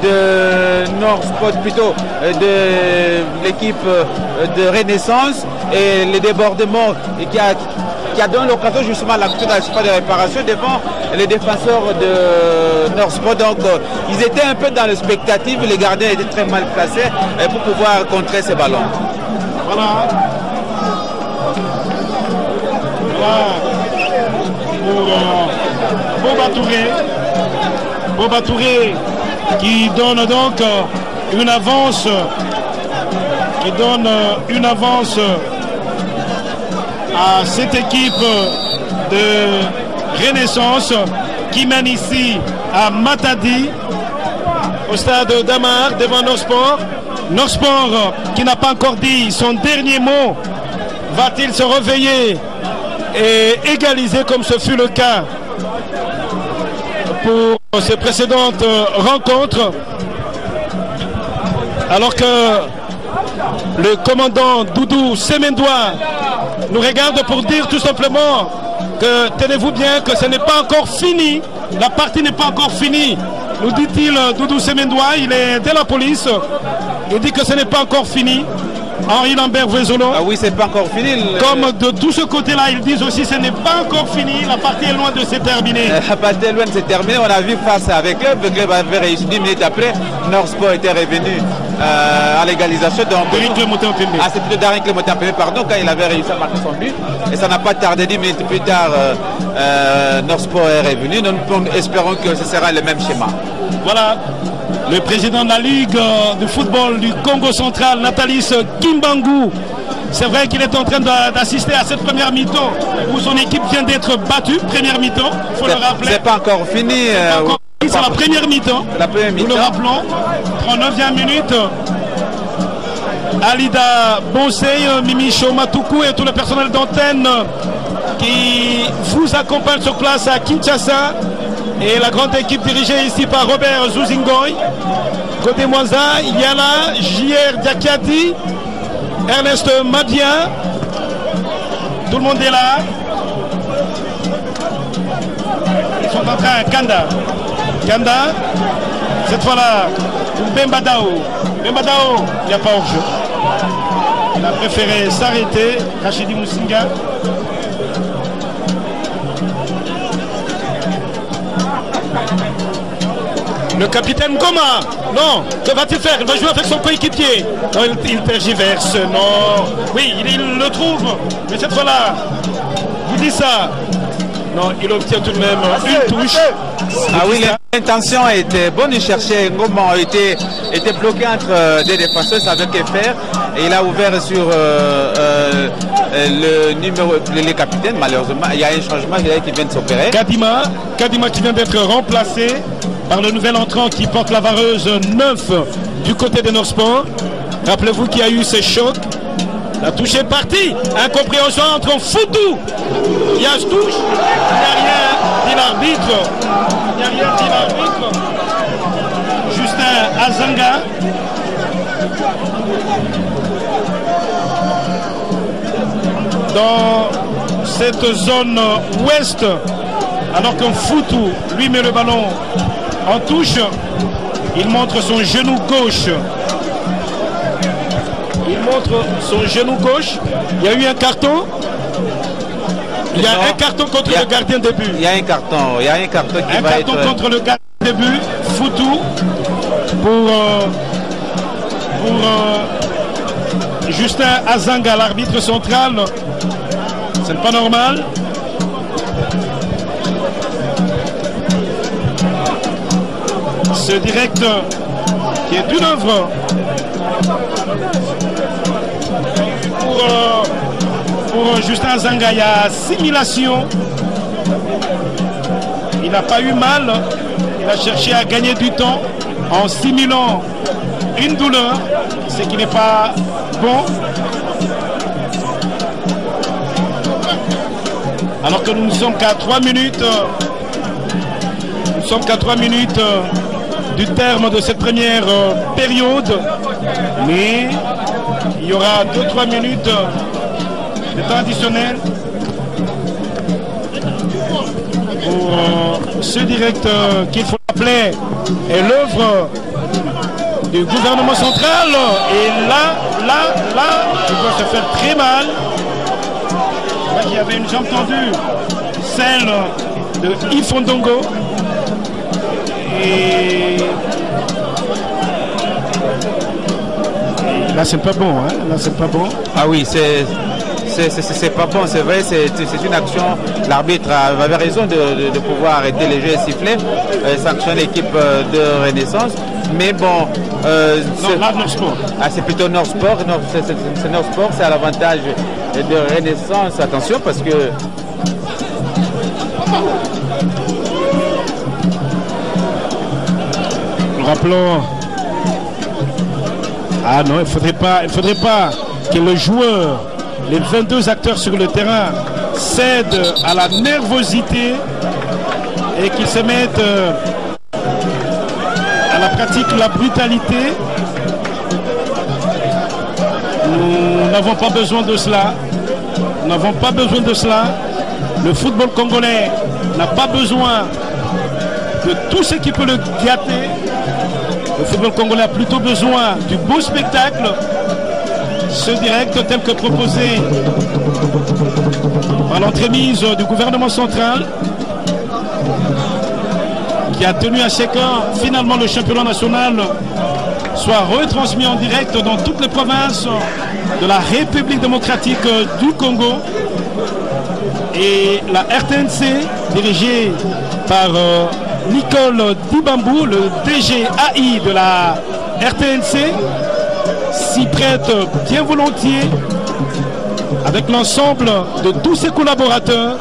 de Nord Sport, plutôt de l'équipe de Renaissance et les débordements qui a donné l'occasion justement à l'action de réparation devant les défenseurs de Nord Sport. Donc ils étaient un peu dans le spectatif, les gardiens étaient très mal placés pour pouvoir contrer ces ballons. Voilà. Pour Boba Touré qui donne donc une avance à cette équipe de Renaissance qui mène ici à Matadi au stade d'Amar devant Nord Sport. Nord Sport qui n'a pas encore dit son dernier mot, va-t-il se réveiller et égaliser comme ce fut le cas pour ces précédentes rencontres, alors que le commandant Doudou Semendoua nous regarde pour dire tout simplement que tenez-vous bien que ce n'est pas encore fini, la partie n'est pas encore finie. Nous dit-il Doudou Semendoua, il est de la police, il dit que ce n'est pas encore fini. Henri Lambert Vézolo. Ah oui, c'est pas encore fini. Comme de tout ce côté-là, ils disent aussi que ce n'est pas encore fini. La partie est loin de se terminer. La partie est loin de se terminer. On a vu face avec eux. Le club avait réussi 10 minutes après. Norsport était revenu à l'égalisation. Ah, c'est plutôt Darin Clémentin-Pépé, pardon, quand il avait réussi à marquer son but. Et ça n'a pas tardé 10 minutes plus tard. Norsport est revenu. Nous espérons que ce sera le même schéma. Voilà. Le président de la Ligue de football du Congo central, Nathalie Kimbangu, c'est vrai qu'il est en train d'assister à cette première mi-temps où son équipe vient d'être battue. Première mi-temps, il faut le rappeler. C'est pas encore fini. C'est la première mi-temps. Nous le rappelons. 39e minute. Alida Bonsey, Mimi Chomatoukou et tout le personnel d'antenne qui vous accompagne sur place à Kinshasa. Et la grande équipe dirigée ici par Robert Zouzingoy. Côté Mwanza, il y a là J.R. Diakati, Ernest Madia. Tout le monde est là. Ils sont en train, Kanda, cette fois-là, Bembadao, il n'y a pas hors-jeu. Il a préféré s'arrêter, Rachidi Moussinga. Le capitaine Goma, non, que va-t-il faire? Il va jouer avec son coéquipier. Non, il tergiverse, non. Oui, il le trouve, mais cette fois-là, vous dites ça. Non, il obtient tout de même une touche. Ah oui, l'intention était bonne, il cherchait Ngoma, était bloqué entre des défenseurs, savait que faire. Et il a ouvert sur le numéro, les capitaines, malheureusement. Il y a un changement qui vient de s'opérer. Kadima qui vient d'être remplacé par le nouvel entrant qui porte la vareuse 9 du côté de Norsport. Rappelez-vous qu'il y a eu ces chocs. La touche est partie. Incompréhension entre Foutou. Il y a touche. Il n'y a rien dit l'arbitre. Justin Azanga. Dans cette zone ouest, alors qu'un Foutou lui met le ballon en touche, il montre son genou gauche. Il y a eu un carton. Il y a un carton contre le gardien de but. Il y a un carton qui va être... contre le gardien de but. Foutou pour Justin Azanga, l'arbitre central. C'est pas normal. Ce direct qui est une œuvre pour Justin Azanga. Il y a assimilation. Il n'a pas eu mal. Il a cherché à gagner du temps en simulant une douleur, ce qui n'est pas bon. Alors que nous ne sommes qu'à 3 minutes. Nous sommes qu'à 3 minutes du terme de cette première période. Mais il y aura 2-3 minutes de temps additionnel pour ce direct qu'il faut appeler est l'œuvre du gouvernement central. Et là, il doit se faire très mal. Il y avait une jambe tendue, celle de Ifondongo. Et là, c'est pas bon, hein? Là, c'est pas bon. Ah oui, c'est pas bon, c'est vrai, c'est une action. L'arbitre avait raison de pouvoir arrêter les jeux et siffler, sanctionner l'équipe de Renaissance. Mais bon, Norsport. Ah, c'est plutôt Norsport. C'est Norsport, c'est à l'avantage de Renaissance. Attention, parce que rappelons. Ah non, il faudrait pas que le joueur, les 22 acteurs sur le terrain cèdent à la nervosité et qu'ils se mettent à la pratique de la brutalité. Nous n'avons pas besoin de cela. Nous n'avons pas besoin de cela. Le football congolais n'a pas besoin de tout ce qui peut le gâter. Le football congolais a plutôt besoin du beau spectacle ce direct tel que proposé par l'entremise du gouvernement central qui a tenu à chacun finalement le championnat national soit retransmis en direct dans toutes les provinces de la République démocratique du Congo. Et la RTNC, dirigée par Nicole Dibambou, le DGAI de la RTNC, s'y prête bien volontiers avec l'ensemble de tous ses collaborateurs,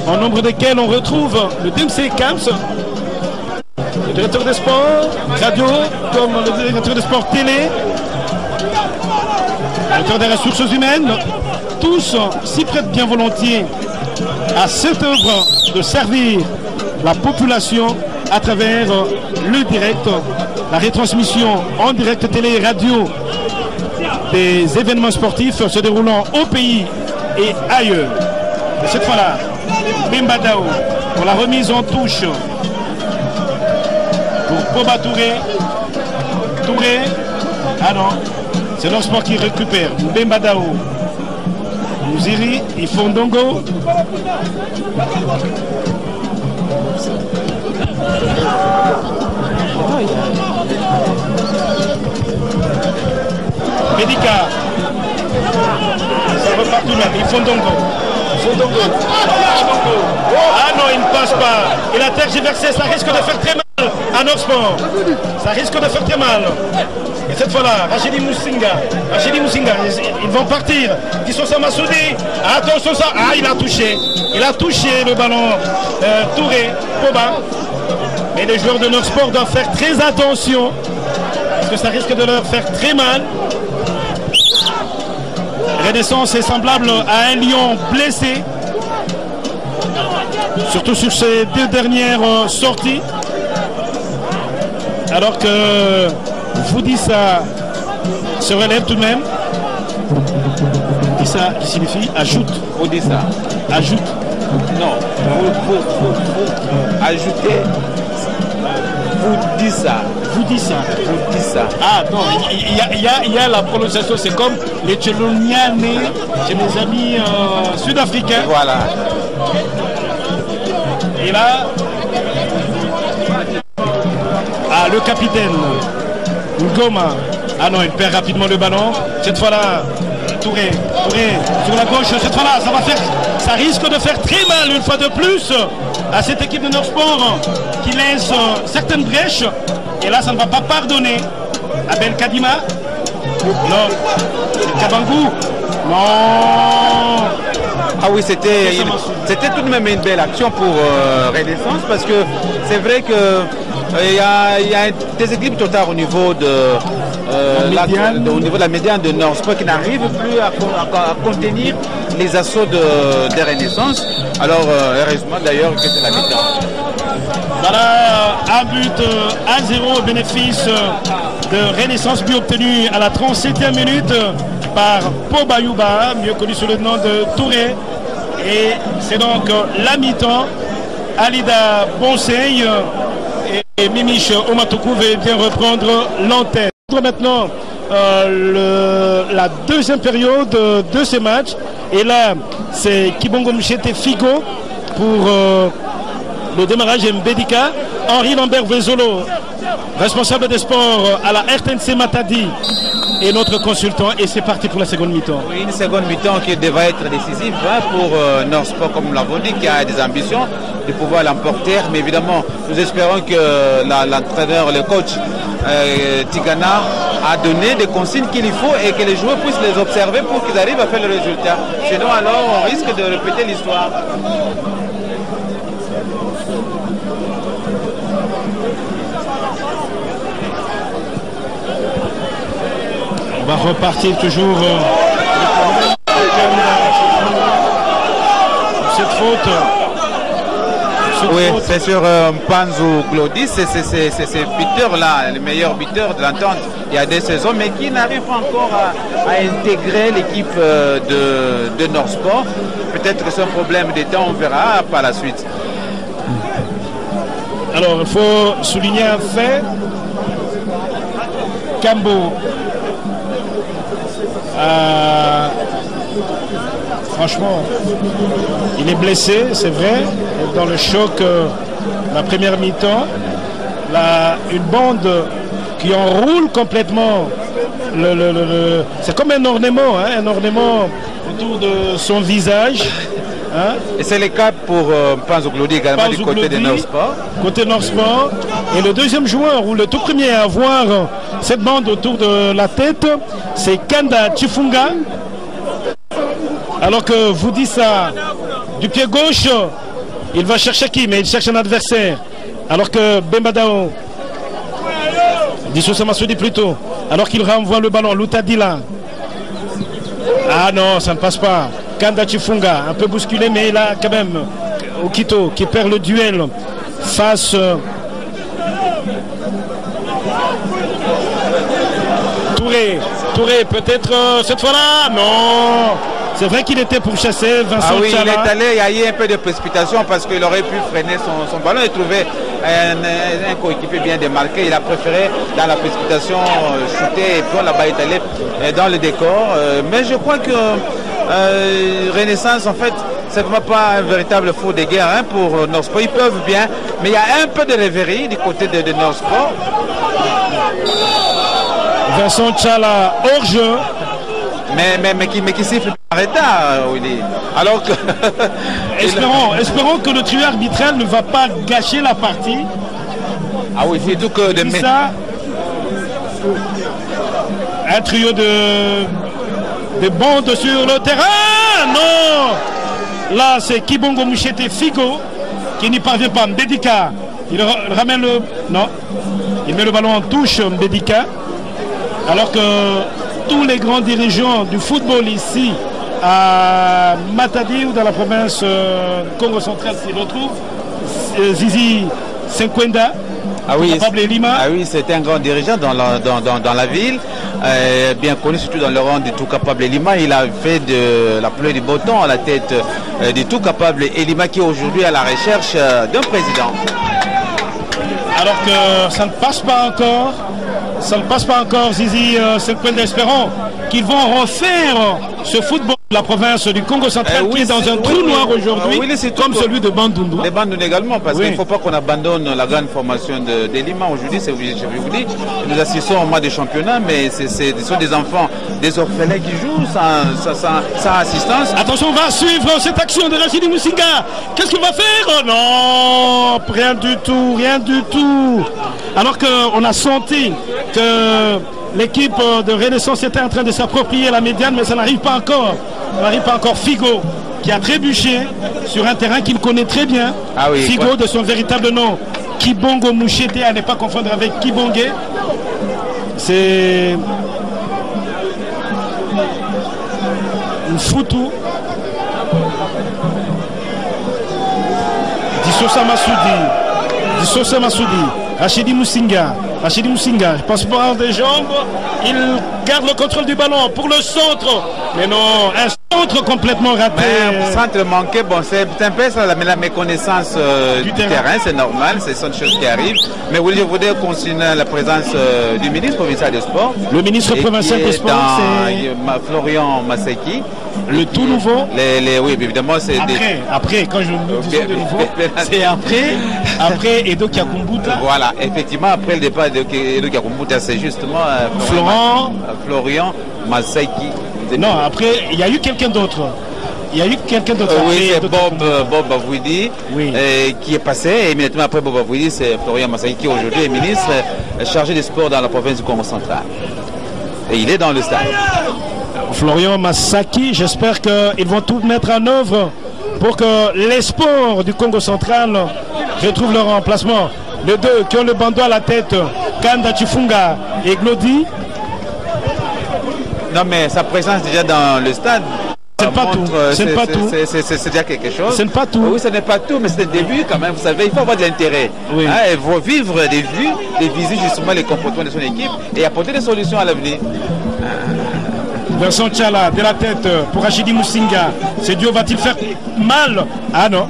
en nombre desquels on retrouve le DMC Camps, le directeur des sports radio, comme le directeur des sports télé, le directeur des ressources humaines. Tous s'y prêtent bien volontiers à cette œuvre de servir la population à travers le direct, la retransmission en direct télé et radio des événements sportifs se déroulant au pays et ailleurs. Et cette fois-là, Bimbadao pour la remise en touche pour Poba Touré. Touré, ah non, c'est leur sport qui récupère. Bimbadao, Mouziri, Ifondongo. Médica. Ça repart tout de même. Ifondongo. Ah non, il ne passe pas. Il a tergiversé, ça risque de faire très mal à Norsport. Ça risque de faire très mal. Et cette fois-là, Rachidi Moussinga, ils vont partir. Dissosa Massoudi. Attention ça. Ah, il a touché. Il a touché le ballon. Touré, Poba. Mais les joueurs de Norsport doivent faire très attention. Parce que ça risque de leur faire très mal. Renaissance est semblable à un lion blessé. Surtout sur ces deux dernières sorties. Alors que Foudissa se relève tout de même. Foudissa qui signifie ajoute. Foudissa. Ajoute. Non. Ajouter. Foudissa. Ah non, il y a la prononciation, c'est comme les Tchelonianais chez mes amis sud-africains. Voilà. Et là, ah, le capitaine Ngoma. Ah non, il perd rapidement le ballon. Cette fois-là, Touré sur la gauche. Cette fois-là, ça risque de faire très mal une fois de plus à cette équipe de Norsport qui laisse certaines brèches. Et là, ça ne va pas pardonner à Ben Kadima. Non, c'est Kabangou. Non. Ah oui, c'était tout de même une belle action pour Renaissance, parce que c'est vrai que il y a un déséquilibre total au niveau de la médiane de Norsport qui n'arrive plus à contenir les assauts de Renaissance. Alors heureusement d'ailleurs que c'est la mi-temps. Voilà un but 1-0 au bénéfice de Renaissance, but obtenu à la 37e minute par Pobayuba, mieux connu sous le nom de Touré. Et c'est donc la mi-temps. Alida Bonseil et Mimiche Omatuku veut bien reprendre l'antenne. Maintenant la deuxième période de ces matchs. Et là, c'est Kibongo Mchete Figo pour le démarrage Mbedika. Henri Lambert Vezolo, responsable des sports à la RTNC Matadi, et notre consultant. Et c'est parti pour la seconde mi-temps. Oui, une seconde mi-temps qui devrait être décisive pour Norsport, comme nous l'avons dit, qui a des ambitions de pouvoir l'emporter. Mais évidemment, nous espérons que l'entraîneur, le coach Tigana a donné des consignes qu'il faut et que les joueurs puissent les observer pour qu'ils arrivent à faire le résultat. Sinon, alors, on risque de répéter l'histoire. On va repartir toujours cette faute. Oui, c'est sur Panzo Glodis, c'est ce buteur-là, le meilleur buteur de l'entente il y a des saisons, mais qui n'arrive pas encore à intégrer l'équipe de Norsport. Peut-être que c'est un problème de temps, on verra par la suite. Alors, il faut souligner un fait. Cambo Franchement, il est blessé, c'est vrai. Dans le choc, la première mi-temps, une bande qui enroule complètement. C'est comme un ornement, hein, un ornement autour de son visage. Hein? Et c'est le cas pour Panzo Glody également du côté de Nord Sport. Côté Nord Sport. Et le deuxième joueur, ou le tout premier à avoir cette bande autour de la tête, c'est Kanda Chifunga. Alors que vous dites ça du pied gauche, il va chercher qui? Mais il cherche un adversaire. Alors que Bembadao, Dissoussa Massoudi plutôt, alors qu'il renvoie le ballon, Loutadila. Ah non, ça ne passe pas. Kanda Chifunga, un peu bousculé, mais il a quand même Okito qui perd le duel face Touré. Touré, peut-être cette fois-là. Non, c'est vrai qu'il était pour chasser Vincent Ah oui, Tchala. il est allé, il y a eu un peu de précipitation parce qu'il aurait pu freiner son ballon et trouver un coéquipier bien démarqué. Il a préféré dans la précipitation shooter et puis là-bas il est allé dans le décor. Mais je crois que Renaissance, en fait, c'est vraiment pas un véritable four de guerre hein, pour Nord Sport. Ils peuvent bien, mais il y a un peu de rêverie du côté de Nord Sport. Vincent Tchala hors jeu. Mais qui siffle par état, Willy. Alors que. espérons que le trio arbitral ne va pas gâcher la partie. Ah oui, surtout que de ça, un trio de bandes sur le terrain. Non, là c'est Kibongo Mouchete Figo qui n'y parvient pas. Mbedika, il ramène le. Non, il met le ballon en touche, Mbedika. Alors que tous les grands dirigeants du football ici à Matadi ou dans la province Congo central s'y retrouvent. Zizi Senkwenda. Ah oui, Lima. Ah oui, c'était un grand dirigeant dans la ville, bien connu surtout dans le rang du tout capable Lima. Il a fait de la pluie du beau temps à la tête du tout capable Lima qui est aujourd'hui à la recherche d'un président. Alors que ça ne passe pas encore. Ça ne passe pas encore, Zizi Senkwenda. Espérons qu'ils vont refaire ce football de la province du Congo central qui est dans un trou noir aujourd'hui, comme celui de Bandundu. Les Bandundu également, parce qu'il ne faut pas qu'on abandonne la grande formation de Lima. Aujourd'hui, je vais vous dire, nous assistons au mois de championnat, mais ce sont des enfants, des orphelins qui jouent sans assistance. Attention, on va suivre cette action de Rachidi Moussinga. Qu'est-ce qu'il va faire? Oh non, rien du tout, rien du tout. Alors qu'on a senti que l'équipe de Renaissance était en train de s'approprier la médiane, mais ça n'arrive pas encore. Ça n'arrive pas encore. Figo qui a trébuché sur un terrain qu'il connaît très bien. Ah oui, Figo quoi. De son véritable nom, Kibongo Mouchete, à ne pas confondre avec Kibongue. C'est une foutou. Dissoussa Massoudi. Rachidi Moussinga. Rachidi Moussinga, passe par des jambes, il garde le contrôle du ballon pour le centre. Mais non, un centre complètement raté. Mais un centre manqué, bon, c'est un peu ça, la méconnaissance du terrain, c'est normal, c'est une chose qui arrive. Mais oui, je voudrais continuer la présence du ministre provincial des Sports. Le ministre provincial des Sports, c'est Florian Maseki. Le tout nouveau. Oui, évidemment, c'est après, quand je me dis de nouveau, c'est après Edo Kakumbuta. Voilà, effectivement, après le départ d'Edo Kakumbuta, c'est justement Florian Maseki. Non, après, il y a eu quelqu'un d'autre. Oui, c'est Bob Bavouidi qui est passé. Et immédiatement après Bob Bavouidi, c'est Florian Maseki qui aujourd'hui est ministre chargé des sports dans la province du Congo central. Et il est dans le stade. Florian Masaki, j'espère qu'ils vont tout mettre en œuvre pour que les sports du Congo central retrouvent leur emplacement. Les deux qui ont le bandeau à la tête, Kanda Chifunga et Glody. Non mais sa présence déjà dans le stade, c'est pas tout. C'est pas tout. C'est déjà quelque chose. C'est pas tout. Oui, ce n'est pas tout, mais c'est le début quand même. Vous savez, il faut avoir de l'intérêt. Oui. Hein, il faut vivre des vues, des visites justement les comportements de son équipe et apporter des solutions à l'avenir. Vincent Tchala de la tête pour Rachidi Moussinga. Ce duo va-t-il faire mal? Ah non,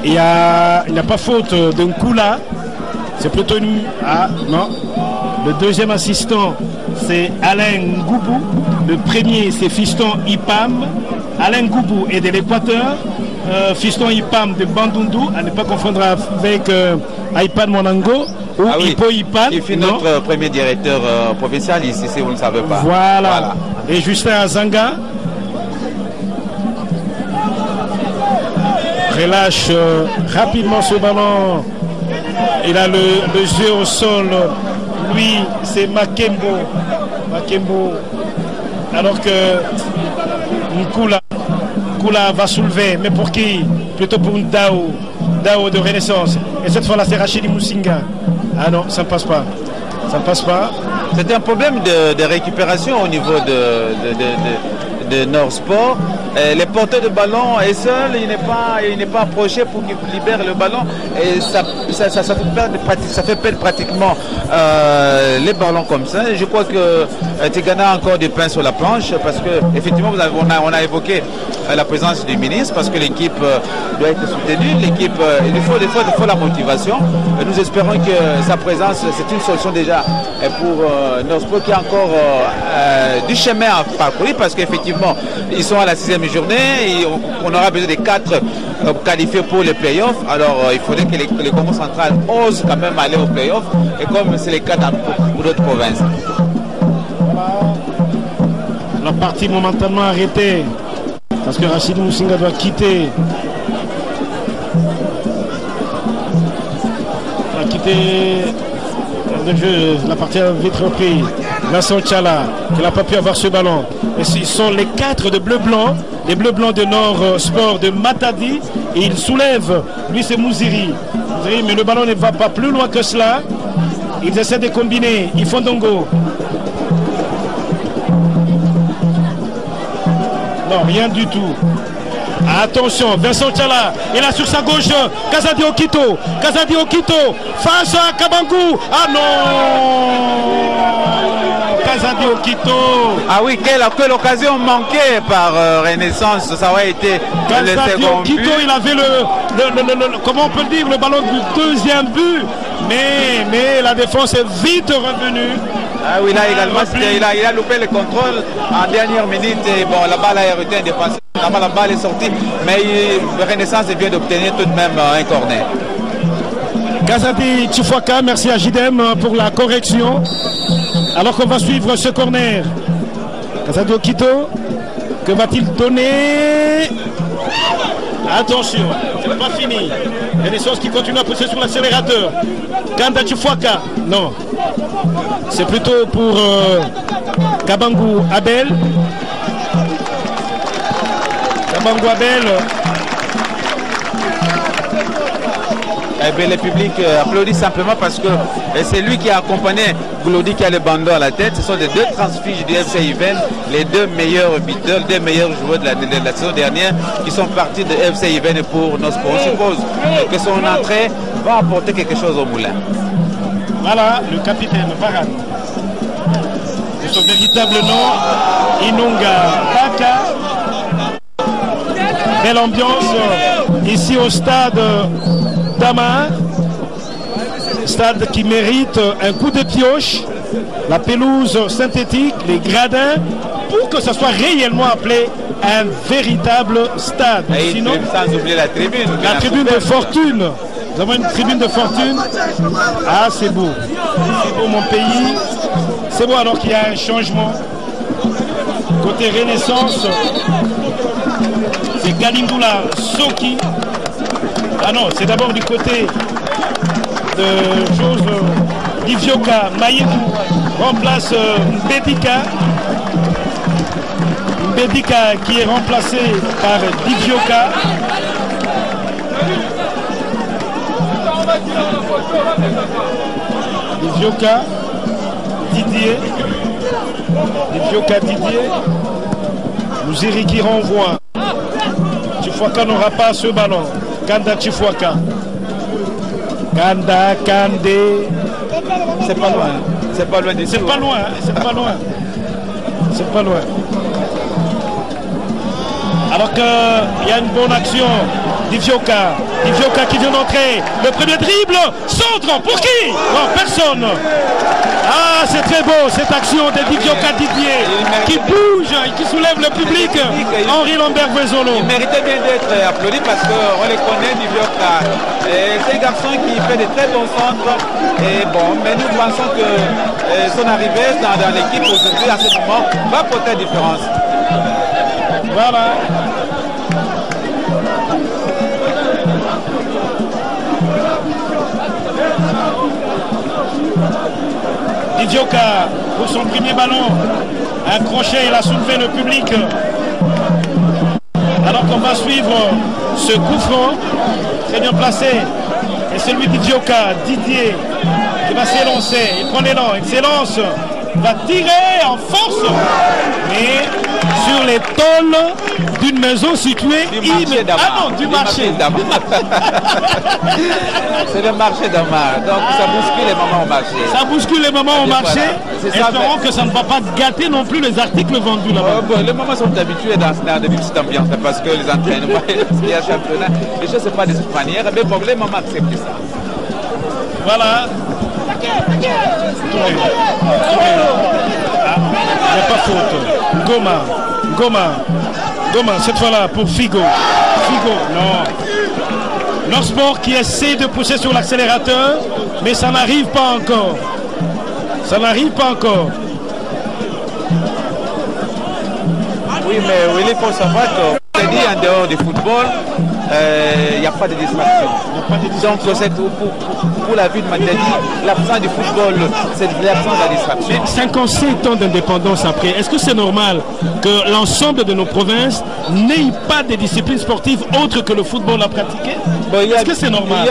il n'y a pas faute d'un coup là. C'est plutôt une... Ah non. Le deuxième assistant c'est Alain Ngoubou. Le premier, c'est Fiston Ipam. Alain Ngoubou est de l'Équateur. Fiston Ipam de Bandundu, à ne pas confondre avec Ipan Monango ou Ipo Ipan. Il fut notre premier directeur provincial ici, si vous ne savez pas. Voilà. Et Justin Azanga relâche rapidement ce ballon. Il a le jeu au sol. Lui, c'est Makembo. Alors que Nkula va soulever. Mais pour qui? Plutôt pour une Dao de Renaissance. Et cette fois-là, c'est Rachidi Moussinga. Ah non, ça ne passe pas. Ça ne passe pas. C'est un problème de récupération au niveau de Nord Sport. Les porteurs de ballon est seul, il n'est pas approché pour qu'il libère le ballon et ça fait perdre pratiquement les ballons comme ça. Et je crois que Tigana a encore du pain sur la planche parce que effectivement on a évoqué la présence du ministre parce que l'équipe doit être soutenue, l'équipe il faut la motivation. Nous espérons que sa présence c'est une solution déjà pour Nord Sport qui a encore du chemin à parcourir parce qu'effectivement ils sont à la 6e journée et on aura besoin des 4 qualifiés pour les playoffs. Alors il faudrait que les Congo central osent quand même aller aux playoffs et comme c'est les cas pour d'autres provinces. La partie momentanément arrêtée parce que Rachid Moussinga doit quitter. Le jeu, la partie a vite repris. Vincent Tchala, qui n'a pas pu avoir ce ballon. Et ils sont les 4 de bleu-blanc, les bleus-blancs de Nord Sport de Matadi. Et il soulève, lui c'est Mouziri. Mais le ballon ne va pas plus loin que cela. Ils essaient de combiner. Ils font Dongo. Non, rien du tout. Attention, Vincent Tchala, il a sur sa gauche Kazadi Okito face à Kabangou. Ah non, Kazadi Okito. Ah oui, quelle occasion manquée par Renaissance, ça aurait été Kazadi le second Okito, but. il avait le comment on peut dire, le ballon du deuxième but, mais la défense est vite revenue. Ah oui, là également, il a loupé le contrôle en dernière minute et bon, la balle a été dépassée. La balle est sortie, mais Renaissance vient d'obtenir tout de même un corner. Kazadi Tchifwaka, merci à Jidem pour la correction. Alors qu'on va suivre ce corner. Kazadi Okito, que va-t-il donner? Attention, ce n'est pas fini. Renaissance qui continue à pousser sur l'accélérateur. Kanda Tchifwaka, non. C'est plutôt pour Kabangou Abel. Kabangou Abel. Eh bien, le public applaudit simplement parce que c'est lui qui a accompagné Goulodi qui a le bandeau à la tête. Ce sont les 2 transfiges du FC Even, les 2 meilleurs buteurs, 2 meilleurs joueurs de la saison dernière qui sont partis de FC Even pour nos sports. On suppose que son entrée va apporter quelque chose au moulin. Voilà, le capitaine Varane. De son véritable nom, Inunga Baka. Belle ambiance ici au stade Dama. Stade qui mérite un coup de pioche. La pelouse synthétique, les gradins, pour que ça soit réellement appelé un véritable stade. Et sinon, sans oublier la tribune. La tribune de fortune. Nous avons une tribune de fortune. Ah, c'est beau. C'est beau, mon pays. C'est beau alors qu'il y a un changement. Côté Renaissance, c'est Galingula Soki. Ah non, c'est d'abord du côté de chose d'Ivioka Maïdou remplace Mbedika. Mbedika qui est remplacé par Divioka. Divioka Didier. Divioka Didier. Mouziri qui renvoie. Tchifwaka n'aura pas ce ballon. Kanda Tchifwaka. Kanda Kandé. C'est pas loin. C'est pas loin d'ici. C'est pas loin. C'est pas loin. C'est pas loin. Alors qu'il y a une bonne action Divioka qui vient d'entrer. Le premier dribble. Centre pour qui? Non, personne. Ah, c'est très beau cette action de Divioka Didier qui bouge et qui soulève le public. Henri Lambert Vezolo. Il méritait bien d'être applaudi parce qu'on les connaît, Divioka. C'est un garçon qui fait de très bons centres. Et bon, mais nous pensons que son arrivée dans l'équipe aujourd'hui à ce moment va porter la différence. Voilà. Divioka pour son premier ballon. Un crochet, il a soulevé le public. Alors qu'on va suivre ce coup franc. Très bien placé. Et celui d'Ivioka, Didier, qui va s'élancer. Il prend l'élan, il s'élance. Il va tirer en force. Mais sur les tôles d'une maison située du marché c'est le marché d'Amar. Donc ça bouscule les moments au marché. Ça bouscule les moments au marché. Voilà. Espérons que ça ne va pas gâter non plus les articles vendus là-bas. Bon, les moments sont habitués dans de petites ambiances parce que les entraînements, il y a championnat, les choses ne sont pas de cette manière, mais bon, les moments acceptent ça. Voilà. Ah, il n'y a pas faute. Goma, cette fois-là pour Figo. Non. Norsport qui essaie de pousser sur l'accélérateur, mais ça n'arrive pas encore. Oui, mais il faut savoir que, je dis, en dehors du football, il n'y a pas de distraction. Donc, pour la vie de Matadi, l'absence du football, c'est l'absence de la distraction. Mais 57 ans d'indépendance après, est-ce que c'est normal que l'ensemble de nos provinces n'aient pas de disciplines sportives autres que le football à pratiquer? Bon, est-ce que c'est normal?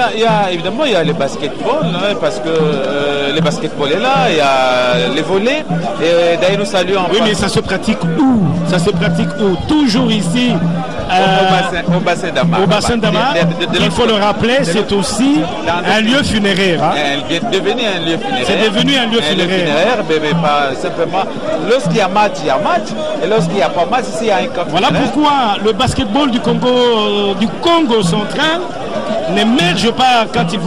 Évidemment, il y a le basketball, hein, parce que le basketball est là, il y a les volets. Et d'ailleurs, nous saluons. Oui, mais ça se pratique où? Toujours ici. Au bassin d'Amar. Au bassin d'Amar, il faut le rappeler, c'est aussi un lieu funéraire. Hein? C'est devenu un lieu funéraire. C'est devenu un lieu funéraire. Mais pas simplement. Lorsqu'il y a match, il y a match. Et lorsqu'il n'y a pas match, ici, il y a un camp. Voilà pourquoi le basketball du Congo central n'émerge pas quand il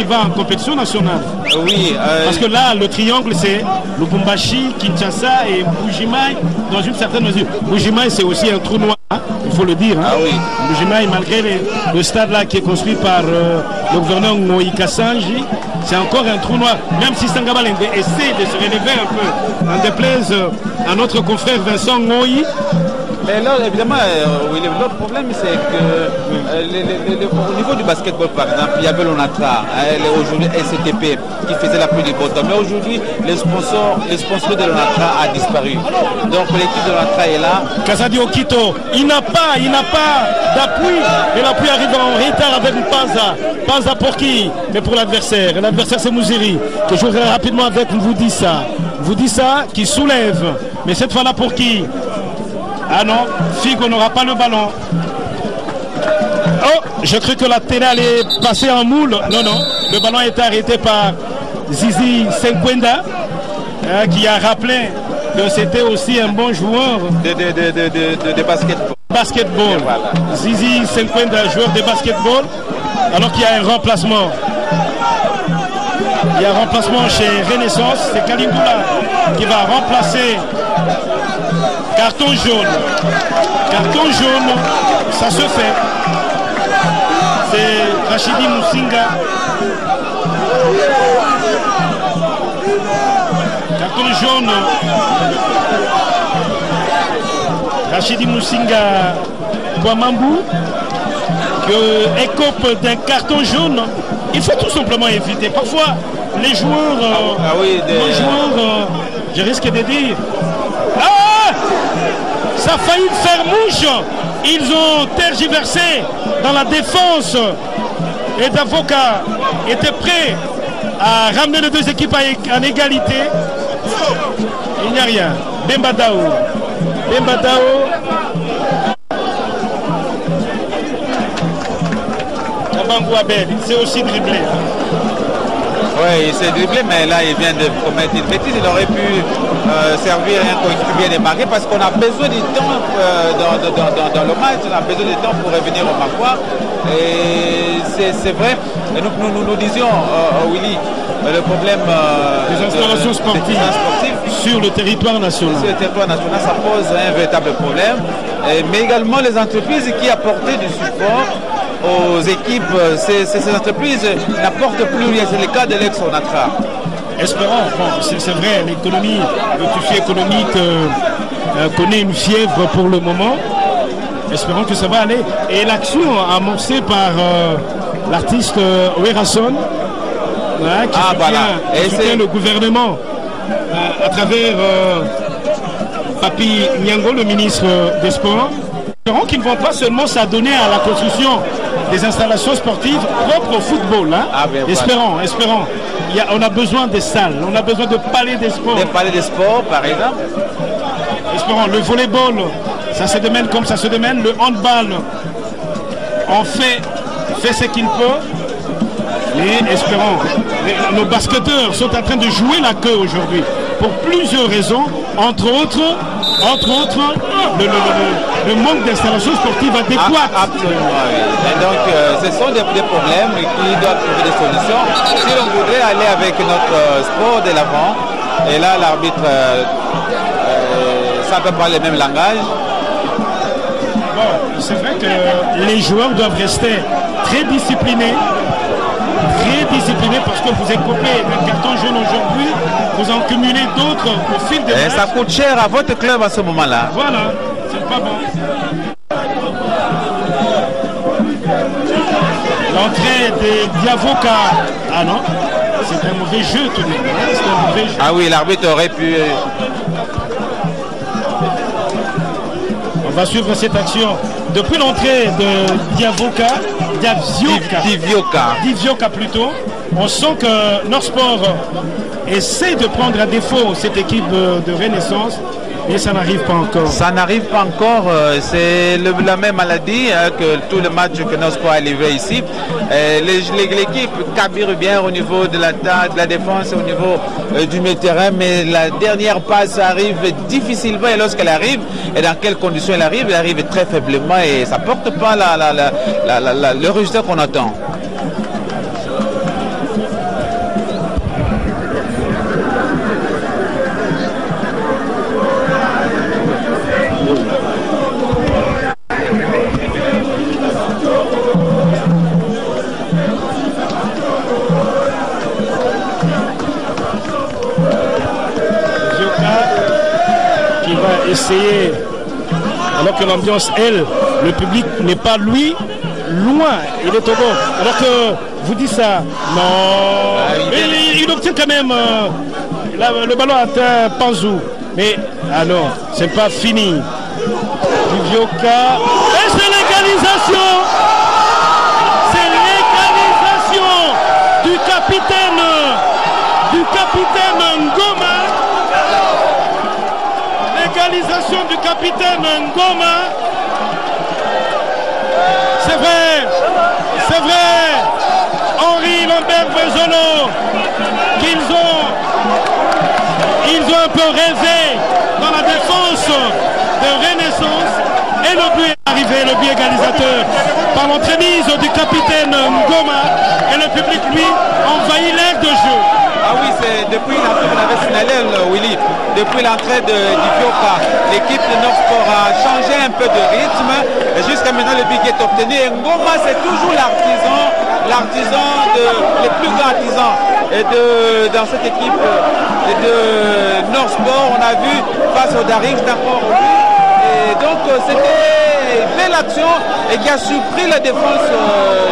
va en compétition nationale. Oui. Parce que là, le triangle, c'est Lubumbashi, Kinshasa et Mbujimaï dans une certaine mesure. Mbujimaï, c'est aussi un trou noir, hein, il faut le dire. Hein. Ah oui. Mbujimaï, malgré le stade là qui est construit par le gouverneur Moïka Sanji, c'est encore un trou noir. Même si Sangabalende essaie de se relever un peu, en déplaise à notre confrère Vincent Moï. Mais là, évidemment, l'autre problème, c'est que au niveau du basketball, par exemple, il y avait l'ONATRA, aujourd'hui SCTP, qui faisait la pluie du bottom. Mais aujourd'hui, les sponsors de l'ONATRA a disparu. Donc l'équipe de l'ONATRA est là. Kazadi Okito, il n'a pas d'appui. Et l'appui arrive en retard avec Panza. Panza pour qui? Mais pour l'adversaire. L'adversaire, c'est Mouziri, qui jouerait rapidement avec Voudissa. Voudissa qui soulève. Mais cette fois-là, pour qui? Ah non, Figo n'aura pas le ballon. Oh, je cru que la télé allait passer en moule. Non, le ballon est arrêté par Zizi Senkwenda, qui a rappelé que c'était aussi un bon joueur de basketball. Basketball. Voilà. Zizi Senkwenda, joueur de basketball, alors qu'il y a un remplacement. Il y a un remplacement chez Renaissance, c'est Kalingula qui va remplacer. Carton jaune. Carton jaune, ça se fait. C'est Rachidi Moussinga. Carton jaune. Rachidi Moussinga Kouamambou, qui écope d'un carton jaune. Il faut tout simplement éviter. Parfois, les joueurs, je risque de dire, ça a failli faire mouche. Ils ont tergiversé dans la défense. Et Davoka était prêt à ramener les deux équipes en égalité. Il n'y a rien. Bembadao. Kabangou Abel, il s'est aussi dribblé. Oui, il s'est dribblé, mais là, il vient de commettre une bêtise. Il aurait pu servir un coéquipier démarqué parce qu'on a besoin du temps dans le match. On a besoin du temps pour revenir au Maroc. Et c'est vrai. Et nous disions, Willy, le problème des installations sportives sur le territoire national. Sur le territoire national, ça pose un véritable problème. Mais également les entreprises qui apportaient du support aux équipes, ces entreprises n'apportent plus rien. C'est le cas de l'ex-Onatra. Espérons, bon, c'est vrai, l'économie, le tissu économique connaît une fièvre pour le moment. Espérons que ça va aller. Et l'action amorcée par l'artiste Werason, qui soutient le gouvernement à travers Papi Nyango, le ministre des Sports. Espérons qu'ils ne vont pas seulement s'adonner à la construction des installations sportives propres au football. Hein? Espérons. On a besoin des salles, on a besoin de palais des sports. Des palais des sports, par exemple. Espérons. Le volleyball, ça se démène comme ça se démène. Le handball, on fait ce qu'il peut. Et espérons. Nos basketteurs sont en train de jouer la queue aujourd'hui pour plusieurs raisons, entre autres le manque d'installations sportives adéquates. Absolument, oui. Et donc ce sont des problèmes qui doivent trouver des solutions. Si on voudrait aller avec notre sport de l'avant, et là l'arbitre ça ne peut pas le même langage. Bon, c'est vrai que les joueurs doivent rester très disciplinés parce que vous écopez d'un carton jaune aujourd'hui, vous en cumulez d'autres au fil des matchs. Ça coûte cher à votre club à ce moment-là. Voilà, c'est pas bon. L'entrée de Diavoka. Ah non, c'est un mauvais jeu tout de même. C'est un mauvais jeu. Ah oui, l'arbitre aurait pu... On va suivre cette action. Depuis l'entrée de Divioka plutôt, on sent que Norsport essaie de prendre à défaut cette équipe de Renaissance, mais ça n'arrive pas encore. Ça n'arrive pas encore, c'est la même maladie que tous les matchs que Norsport a livré ici. L'équipe cabire bien au niveau de l'attaque, de la défense, au niveau du milieu de terrain, mais la dernière passe arrive difficilement, et lorsqu'elle arrive, et dans quelles conditions elle arrive très faiblement, et ça ne porte pas le résultat qu'on attend. Essayer, alors que l'ambiance, le public n'est pas lui, loin, il est au bord. Alors que vous dites ça, non, il obtient quand même, le ballon atteint Panzou, mais ah non, c'est pas fini. Divioka, et c'est l'égalisation, du capitaine Ngoma. L'égalisation du capitaine Ngoma. C'est vrai, Henri Lambert Bezolo, ils ont un peu rêvé dans la défense de Renaissance, et le but est arrivé, le but égalisateur, par l'entremise du capitaine Ngoma, et le public, lui, envahit l'aire de jeu. Ah oui, c'est depuis l'entrée, vous l'avez signalé, Willy, depuis l'entrée de Divioka, l'équipe de Norsport a changé un peu de rythme, et jusqu'à maintenant le but est obtenu. Et Ngoma, c'est toujours les plus grands artisans. Et dans cette équipe de Norsport, on a vu face au Daring, c'est encore lui. Et donc c'était une belle action et qui a surpris la défense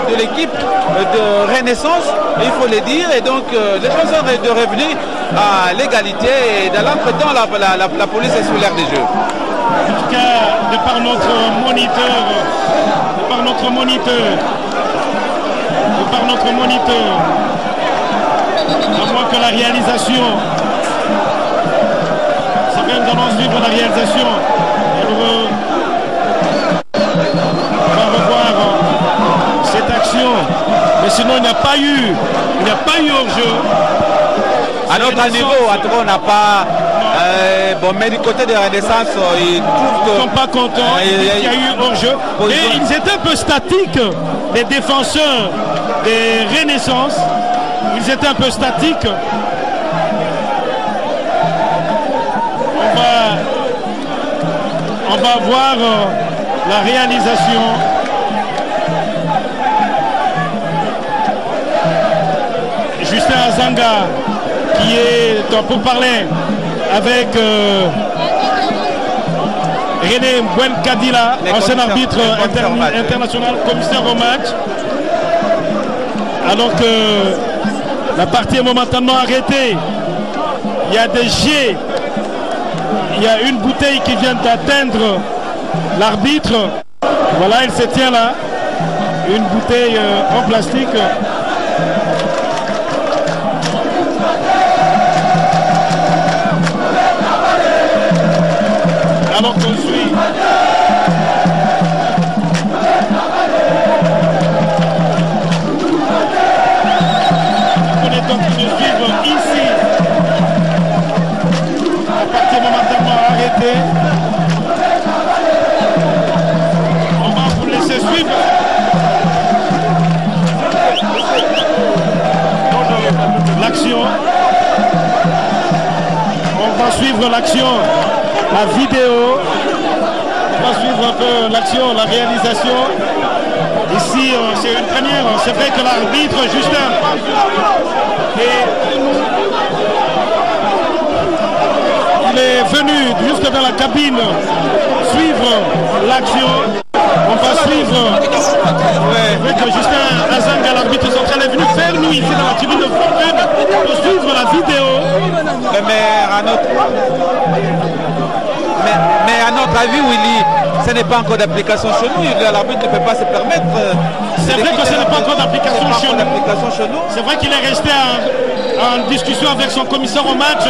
de l'équipe de Renaissance, il faut le dire. Et donc les gens sont de revenir à l'égalité, et dans l'entretemps la police est sur l'aire des jeux. En tout cas, de par notre moniteur, à moins que la réalisation, c'est bien, nous allons suivre la réalisation. On va revoir cette action, mais sinon il n'y a pas eu hors-jeu. À notre niveau, en tout cas, on n'a pas... bon, mais du côté de Renaissance, ils trouvent que... Ils ne sont pas contents, il y a eu hors-jeu. Et ils étaient un peu statiques, les défenseurs des Renaissance. Ils étaient un peu statiques. On va voir la réalisation. Justin Azanga qui est en pourparlers avec René Bouenkadila, ancien arbitre international, commissaire au match. Alors que la partie est momentanément arrêtée. Il y a des jets. Il y a une bouteille qui vient d'atteindre l'arbitre. Voilà, il se tient là. Une bouteille en plastique. Alors qu'on suit. On est en train de suivre ici. La partie est momentanément arrêtée. On va vous laisser suivre. L'action. On va suivre l'action. La vidéo, on va suivre un peu l'action, la réalisation. Ici, c'est une première. C'est vrai que l'arbitre, Justin, il est venu juste dans la cabine suivre l'action. On va suivre. Avec Justin Azanga, l'arbitre central, est venu faire nous ici dans la tribune de Fortune pour suivre la vidéo. Mais à notre avis, Willy, ce n'est pas encore d'application chez nous. L'arbitre ne peut pas se permettre. C'est vrai que ce n'est pas encore d'application chez nous. C'est vrai qu'il est resté en discussion avec son commissaire au match.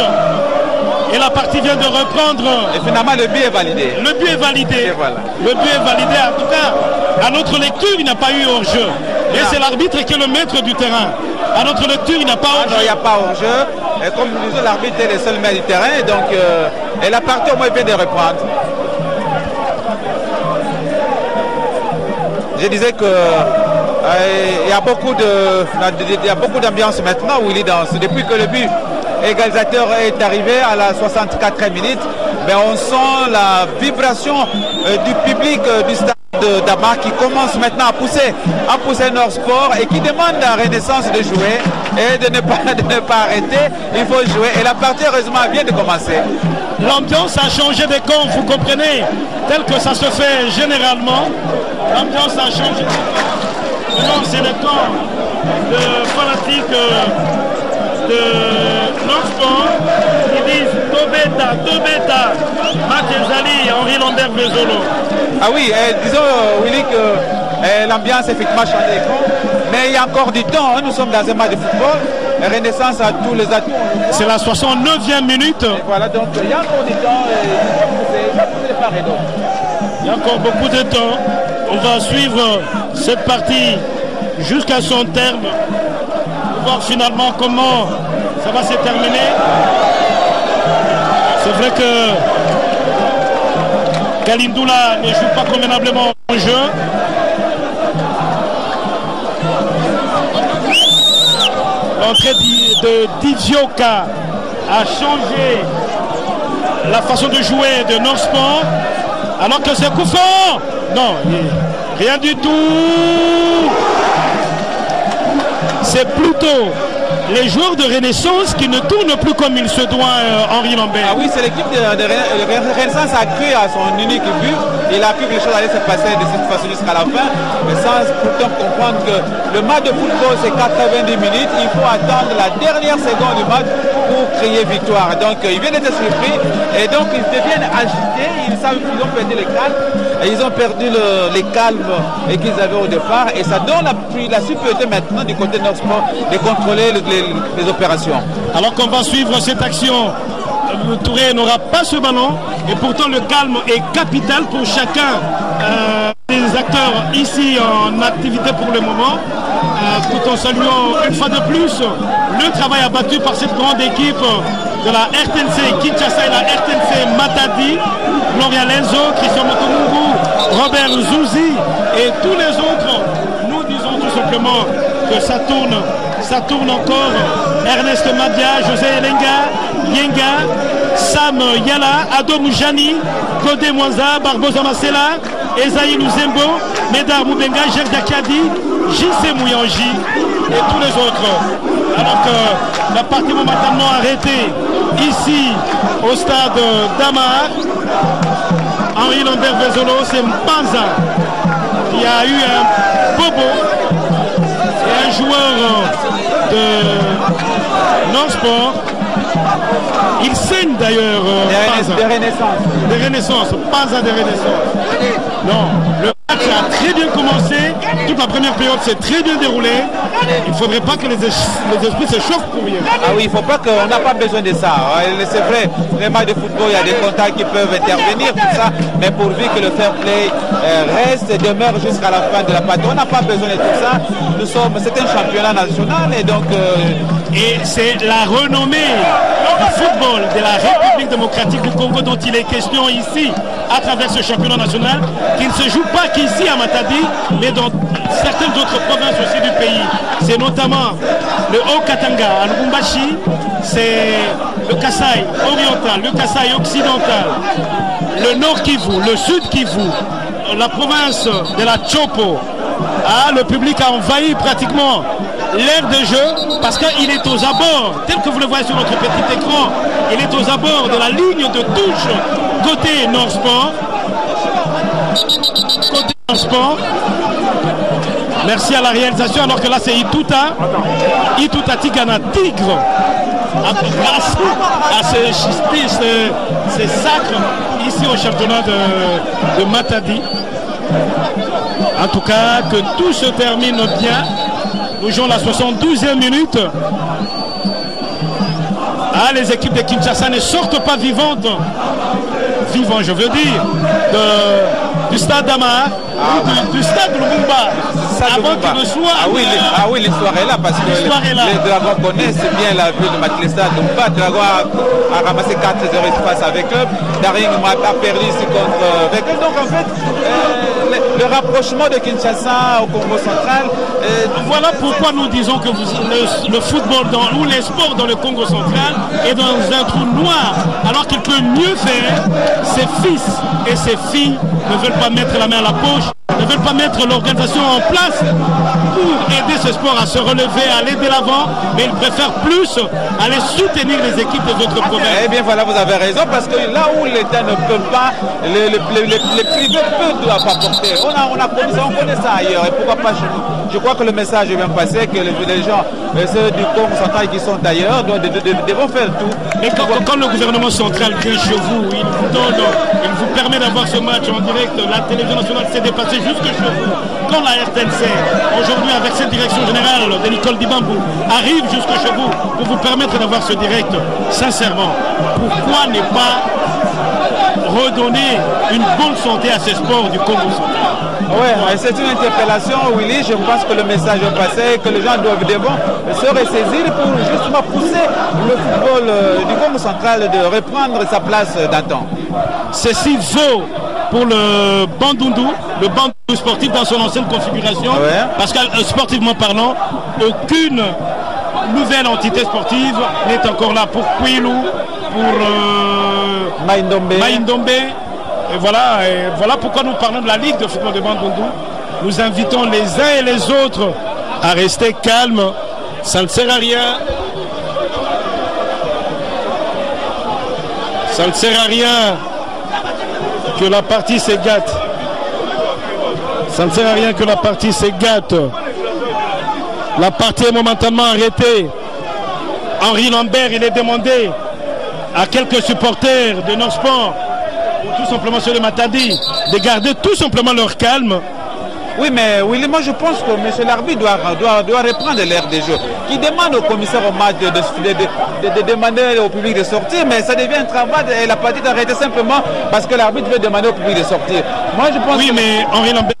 Et la partie vient de reprendre. Et finalement, le but est validé. Le but est validé. Et voilà. Le but est validé. En tout cas, à notre lecture, il n'y a pas eu hors-jeu. Et c'est l'arbitre qui est le maître du terrain. À notre lecture, il n'y a pas hors-jeu. Il n'y a pas hors-jeu. Et comme nous disons, l'arbitre est le seul maître du terrain. Donc, et la partie au moins vient de reprendre. Je disais que il y a beaucoup d'ambiance maintenant, Willy, depuis que le but égalisateur est arrivé à la 64e minute. Mais on sent la vibration du public du stade d'Aba qui commence maintenant à pousser Nord Sport et qui demande à Renaissance de jouer et de ne pas arrêter. Il faut jouer et la partie heureusement vient de commencer. L'ambiance a changé de camp, vous comprenez, tel que ça se fait généralement. L'ambiance a changé. Non, c'est le camp de fanatiques de Nord Sport qui disent Tobeta, Matezali, Henri Lambert Vezolo. Ah oui, disons Willy que l'ambiance effectivement changé de camp, mais il y a encore du temps, hein, nous sommes dans un match de football. Renaissance a tous les atouts. C'est la 69e minute. Et voilà, donc il y a encore du temps. Il y a encore beaucoup de temps. On va suivre cette partie jusqu'à son terme. Pour voir finalement comment ça va se terminer. C'est vrai que Kalindoula ne joue pas convenablement au jeu. L'entrée de Didioka a changé la façon de jouer de Nord Sport. Alors que c'est coup franc. Non, rien du tout. C'est plutôt les joueurs de Renaissance qui ne tournent plus comme il se doit, Henri Lambert. Ah oui, c'est l'équipe de Renaissance a cru à son unique but. Il a cru que les choses allaient se passer de cette façon jusqu'à la fin. Mais sans pourtant comprendre que le match de football, c'est 90 minutes. Il faut attendre la dernière seconde du match pour crier victoire. Donc, ils viennent d'être surpris. Et donc, ils deviennent agités. Ils savent qu'ils ont perdu les calmes. Et ils ont perdu les calmes qu'ils avaient au départ. Et ça donne la supériorité maintenant du côté de Nord Sport de contrôler les opérations. Alors qu'on va suivre cette action, Touré n'aura pas ce ballon. Et pourtant, le calme est capital pour chacun des acteurs ici en activité pour le moment, tout en saluant une fois de plus le travail abattu par cette grande équipe de la RTNC Kinshasa et la RTNC Matadi, Gloria Lenzo, Christian Motomungu, Robert Zouzi et tous les autres. Nous disons tout simplement que ça tourne encore. Ernest Madia, José Yenga, Sam Yala, Ado Moujani, Kodé Mwanza, Barbosa Masela, Esaïe Luzembo, Medar Moubenga, Jacques Dakadi, JC Mouyanji et tous les autres. Alors que la partie momentanément arrêtée ici au stade d'Amar, Henri Lambert Vezolo, c'est Mpanza qui a eu un bobo et un joueur de non-sport. Il saigne d'ailleurs des renaissances, Panza des renaissances. Non, le match a très bien commencé, toute la première période s'est très bien déroulée. Il ne faudrait pas que les esprits se chauffent pour rien. Ah oui, il faut pas qu'on n'a pas besoin de ça. C'est vrai, les matchs de football, il y a des contacts qui peuvent intervenir, tout ça, mais pourvu que le fair play reste et demeure jusqu'à la fin de la partie. On n'a pas besoin de tout ça. C'est un championnat national et donc... Et c'est la renommée du football de la République démocratique du Congo dont il est question ici, à travers ce championnat national, qui ne se joue pas qu'ici à Matadi, mais dans certaines autres provinces aussi du pays. C'est notamment le Haut-Katanga à Lubumbashi, c'est le Kasaï oriental, le Kasaï occidental, le Nord Kivu, le Sud Kivu, la province de la Chopo. Ah, le public a envahi pratiquement l'aire de jeu parce qu'il est aux abords, tel que vous le voyez sur votre petit écran, il est aux abords de la ligne de touche côté Nord Sport. Côté Nord Sport. Merci à la réalisation, alors que là c'est Ituta Tigana Tigre. Grâce à ces sacres ici au championnat de Matadi. En tout cas, que tout se termine bien. Nous jouons la 72e minute. Ah, les équipes de Kinshasa ne sortent pas vivantes. Vivant, je veux dire, du stade d'Amar, du stade de Lumumba, avant qu'il ne soit... Ah oui, l'histoire est là, parce que les Dragons connaissent bien la ville de Matlesta. Lumumba, Dragon a ramassé 4-0 face avec eux. Daring a perdu ici contre avec eux. Donc en fait, le rapprochement de Kinshasa au Congo central... Voilà pourquoi nous disons que le football ou les sports dans le Congo central est dans un trou noir, alors qu'il peut mieux faire. Ses fils et ses filles ne veulent pas mettre la main à la poche, ne veulent pas mettre l'organisation en place pour aider ce sport à se relever, à aller de l'avant, mais ils préfèrent plus aller soutenir les équipes des autres provinces. Eh bien voilà, vous avez raison, parce que là où l'État ne peut pas, les privés doivent apporter. On a connu ça, on connaît ça ailleurs, et pourquoi pas chez nous. Je crois que le message est bien passé, que les gens, ceux du Congo central qui sont ailleurs, devront faire tout. Et quand le gouvernement central vient chez vous, il vous permet d'avoir ce match en direct, la télévision nationale s'est dépassée jusque chez vous. Quand la RTNC, aujourd'hui avec cette direction générale de Nicole Dibambou, arrive jusque chez vous pour vous permettre d'avoir ce direct, sincèrement, pourquoi ne pas redonner une bonne santé à ces sports du Congo central? Oui, c'est une interpellation, Willy. Je pense que le message est passé, que les gens doivent se ressaisir pour justement pousser le football du Congo central de reprendre sa place d'antan. Ceci vaut pour le Bandundu, sportif dans son ancienne configuration, parce que sportivement parlant, aucune nouvelle entité sportive n'est encore là pour Kwilu, pour Maïndombe. Et voilà pourquoi nous parlons de la Ligue de football de Bandundu. Nous invitons les uns et les autres à rester calmes. Ça ne sert à rien. Ça ne sert à rien que la partie s'égate. Ça ne sert à rien que la partie s'égate. La partie est momentanément arrêtée. Henri Lambert, il est demandé à quelques supporters de Nord Sport, tout simplement sur le Matadi, de garder tout simplement leur calme. Oui, mais Willy, moi je pense que M. l'arbitre doit reprendre l'air des jeux. Qui demande au commissaire au match de demander au public de sortir, mais ça devient un travail et la partie d'arrêter simplement parce que l'arbitre veut demander au public de sortir. Moi je pense mais Henri Lambert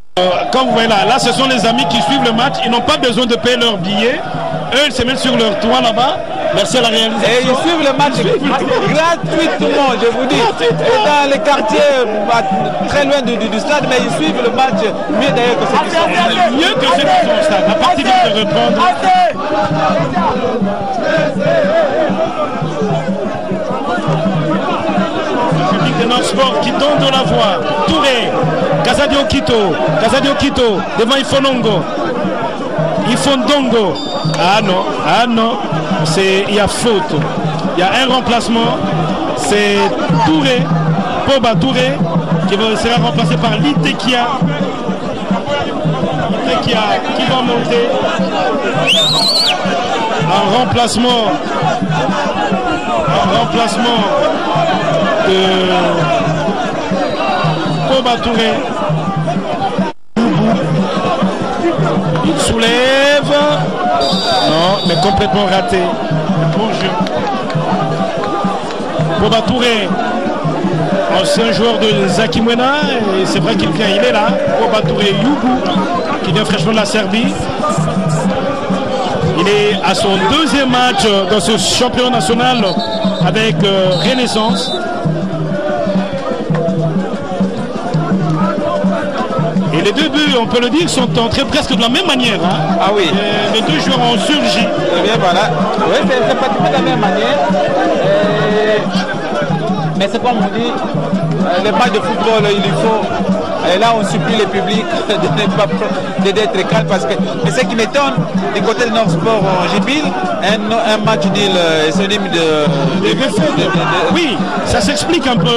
Comme vous voyez là, ce sont les amis qui suivent le match. Ils n'ont pas besoin de payer leur billet. Eux, ils se mettent sur leur toit là-bas. Merci à la réalisation. Et ils suivent le match gratuitement, je vous dis. Et dans les quartiers, très loin du stade, mais ils suivent le match mieux d'ailleurs que ceux qui sont au stade. Mieux que ceux qui sont au stade. La partie vient de reprendre. Le public de notre sport qui donne de la voix. Touré, Casadio Quito, devant Ifonongo. Ifondongo. Ah non, il y a faute. Il y a un remplacement. C'est Touré, Boba Touré, qui sera remplacé par Litekia. Qui va monter. Un remplacement de Boba Touré. Il soulève. Non, mais complètement raté. Bon jeu. Boba Touré, ancien joueur de Zakimwena, et c'est vrai qu'il est là. Boba Touré Yougou, qui vient fraîchement de la Serbie. Il est à son deuxième match dans ce championnat national avec Renaissance. Et les deux buts, on peut le dire, sont entrés presque de la même manière. Hein. Ah oui. Les deux joueurs ont surgi. Et bien voilà. Oui, c'est pratiquement de la même manière. Mais c'est comme on dit, les matchs de football, il faut. Et là, on supplie le public d'être calme parce que. Mais ce qui m'étonne, du côté de notre sport en Jibile, un match nul synonyme de Oui, ça s'explique un peu,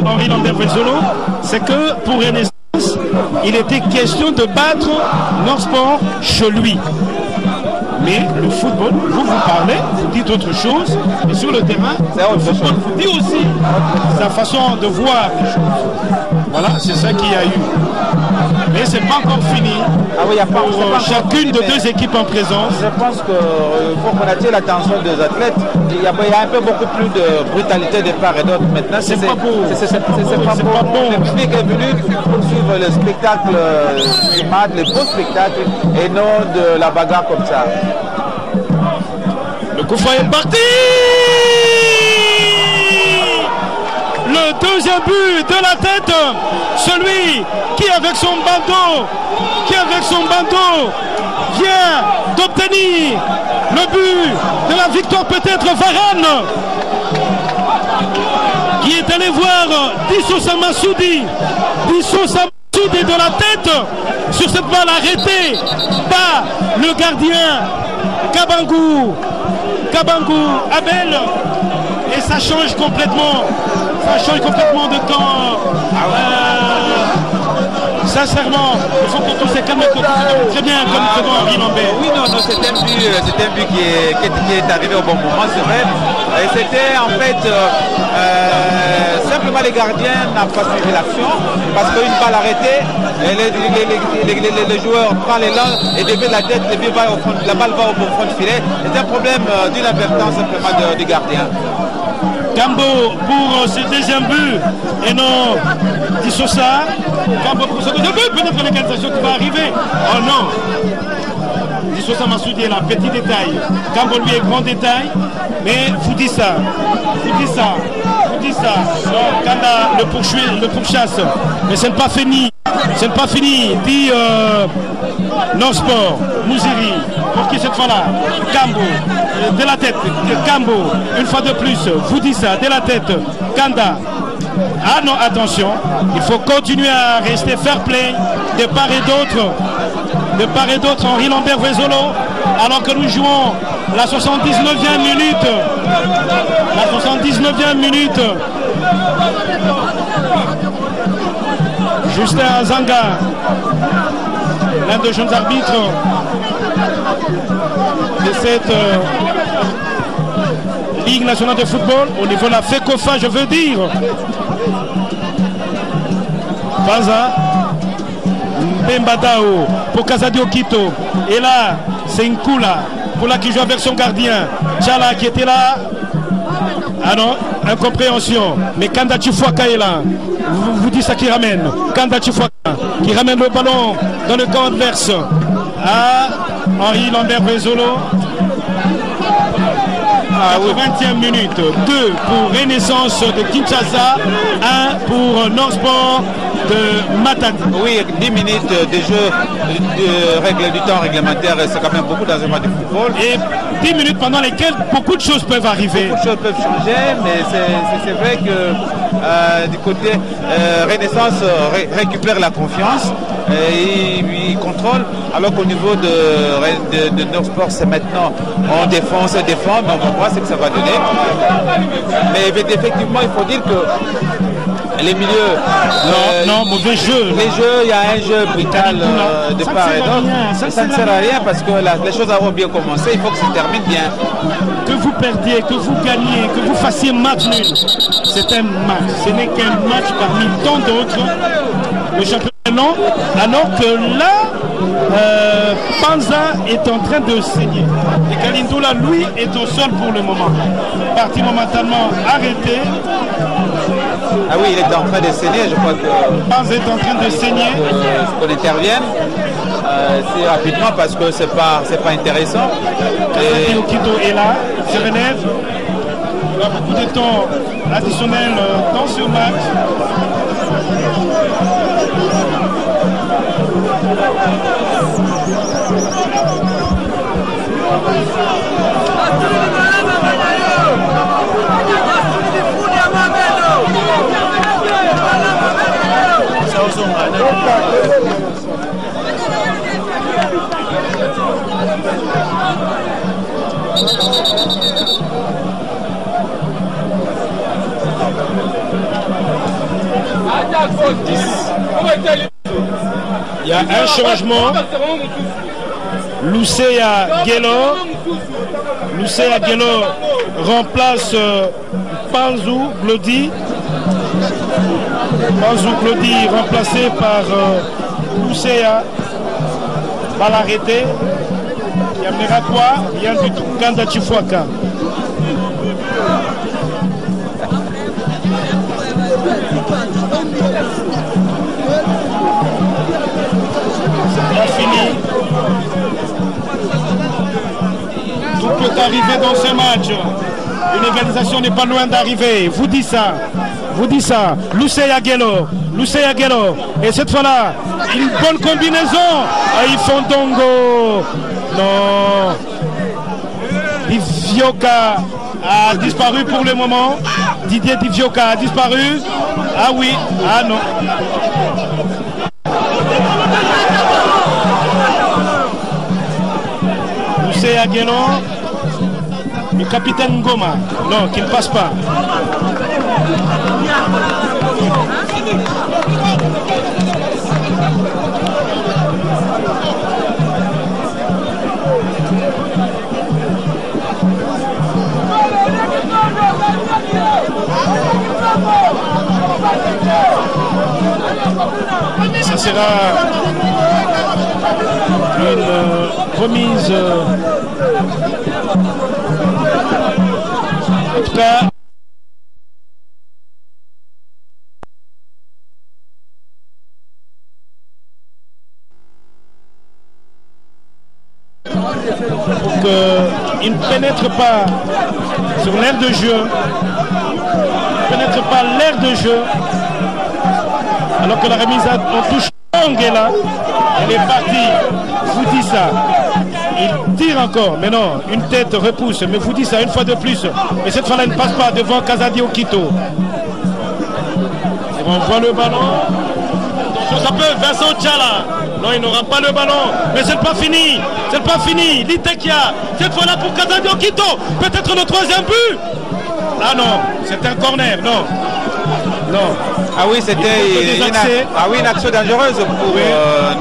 Henri Lambert Vezzolo. C'est que pour Renaissance, il était question de battre notre sport chez lui. Mais le football, vous parlez, vous dites autre chose, et sur le terrain, le football vous dit aussi sa façon de voir les choses. Voilà, c'est ça qu'il y a eu. Mais c'est pas encore fini. Ah oui, pour chacune de deux équipes en présence. Je pense qu'il faut qu'on attire l'attention des athlètes. Il y a un peu beaucoup plus de brutalité de part et d'autre. Maintenant, c'est pas beau. C'est pas bon. Le public est venu pour suivre le spectacle du match, les beaux spectacles, et non de la bagarre comme ça. Le coup franc est parti. Le deuxième but de la tête, celui qui avec son bandeau vient d'obtenir le but de la victoire, peut-être Varane, qui est allé voir Dissosa Massoudi de la tête sur cette balle arrêtée par le gardien Kabangou Abel, et ça change complètement de temps. Sincèrement, il faut qu'on se calme très bien comme devant Henri Lambert. Oui, non, c'est un but qui est arrivé au bon moment, c'est vrai. Et c'était en fait simplement les gardiens n'ont pas suivi l'action parce qu'une balle arrêtée, les joueurs prennent l'élan et dévient la tête, la balle va au fond de filet. C'est un problème d'inadvertance simplement du gardien. Gambo pour ce deuxième but et non Dissosa. Gambo pour ce deuxième but, peut-être l'égalisation qui va arriver. Oh non, Dissosa Massoudi est là, petit détail. Gambo lui est grand détail, mais vous dites ça. Donc Kanda le pourchasse, mais ce n'est pas fini. Dit non sport, Mouziri, pour qui cette fois-là, Gambo, de la tête, Gambo, une fois de plus, vous dites ça, de la tête, Kanda. Ah non, attention, il faut continuer à rester fair play de part et d'autre, Henri Lambert Vezzolo, alors que nous jouons la 79e minute. Justin Azanga, l'un des jeunes arbitres de cette Ligue nationale de football, au niveau de la FECOFA, je veux dire. Baza, Mbembadao pour Casadio Quito. Et là, c'est Nkula pour là qui joue avec son gardien. Tchala qui était là. Ah non, incompréhension. Mais Kanda Chifuaka est là. Vous dites ça qui ramène. Kanda Chifuaka qui ramène le ballon dans le camp adverse. Ah, Henri Lambert Bezolo. Ah, 20e minute, 2 pour Renaissance de Kinshasa, 1 pour Northport de Matadi. Oui, 10 minutes de jeu du temps réglementaire, c'est quand même beaucoup dans un match de football. Et 10 minutes pendant lesquelles beaucoup de choses peuvent arriver. Beaucoup de choses peuvent changer, mais c'est vrai que du côté Renaissance récupère la confiance et il contrôle, alors qu'au niveau de Northport, c'est maintenant on défend, mais on va voir ce que ça va donner. Mais effectivement, il faut dire que les milieux... non, mauvais jeu. Les jeux, il y a un jeu brutal de part et d'autre. Ça ne sert à rien parce que les choses ont bien commencé, il faut que ça termine bien. Que vous perdiez, que vous gagniez, que vous fassiez match nul, c'est un match. Ce n'est qu'un match parmi tant d'autres. Le championnat, non. Alors que là, Panza est en train de saigner. Et Kalindula, lui, est au sol pour le moment. Parti momentanément arrêté. Ah oui, il est en train de saigner, je crois que... Panza est en train de saigner. Qu'on intervienne si rapidement parce que c'est pas intéressant. Et Okito est là, se relève. Il y a beaucoup de temps additionnel dans ce match. Il y a un changement. Lucia Gelo remplace Panzou Glody. Panzou Glody remplacé par Lucia. Balle arrêtée. Il y a Miratoire, rien du tout. Kanda Chifuaka. Fini. Tout peut arriver dans ce match. Une égalisation n'est pas loin d'arriver. Vous dites ça. Lucia Gelo. Et cette fois-là, une bonne combinaison. Ils Dongo. Non. Divioka a disparu pour le moment. Didier Divioka a disparu. Ah oui. Ah non. Lucia Gelo. Le capitaine Ngoma. Non, qui ne passe pas. Ça sera une remise. En tout cas, pour qu'il ne pénètre pas sur l'aire de jeu, pénètre pas l'aire de jeu, alors que la remise en touche Angela, elle est partie. Vous dites ça. Il tire encore, mais non, une tête repousse, mais vous dites ça une fois de plus. Mais cette fois-là, il ne passe pas devant Kazadi Okito. Et on voit le ballon. Attention, ça peut, Vincent Tchala. Non, il n'aura pas le ballon. Mais c'est pas fini. C'est pas fini. L'Itekia. Cette fois-là pour Kazadi Okito. Peut-être le troisième but. Ah non, c'est un corner, non. Non. Ah oui, c'était une action dangereuse pour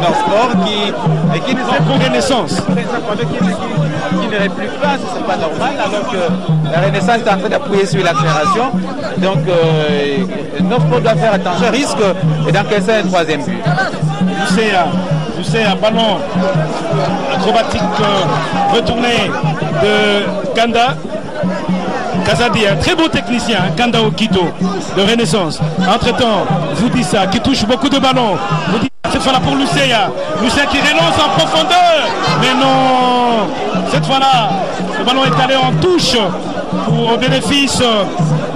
Northport qui ne pas pour Renaissance. Qui ne réplique pas, c'est pas normal, alors que la Renaissance est en train d'appuyer sur l'accélération. Donc Northport doit faire attention, risque d'encaisser un troisième but. Lucia, ballon acrobatique retourné de Kanda. Kazadi, un très beau technicien, Kandao Kito, de Renaissance. Entre-temps, Voudissa qui touche beaucoup de ballons. Cette fois-là pour Lucia. Lucia qui relance en profondeur. Mais non, cette fois-là, le ballon est allé en touche au bénéfice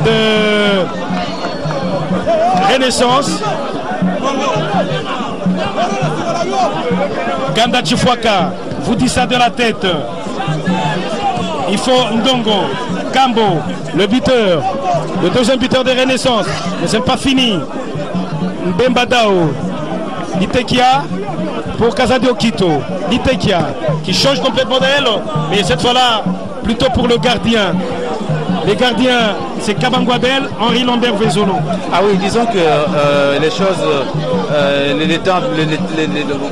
de Renaissance. Ganda Chifuaka, vous dites ça de la tête. Il faut Ndongo, Kambo, le buteur, le deuxième buteur de Renaissance. Mais c'est pas fini. Mbembadao, Itekia pour Kazadi Okito. Itekia qui change complètement d'elle, mais cette fois-là, plutôt pour le gardien. Les gardiens, c'est Kabangwabel, Henri Lambert Vezolo. Ah oui, disons que les choses,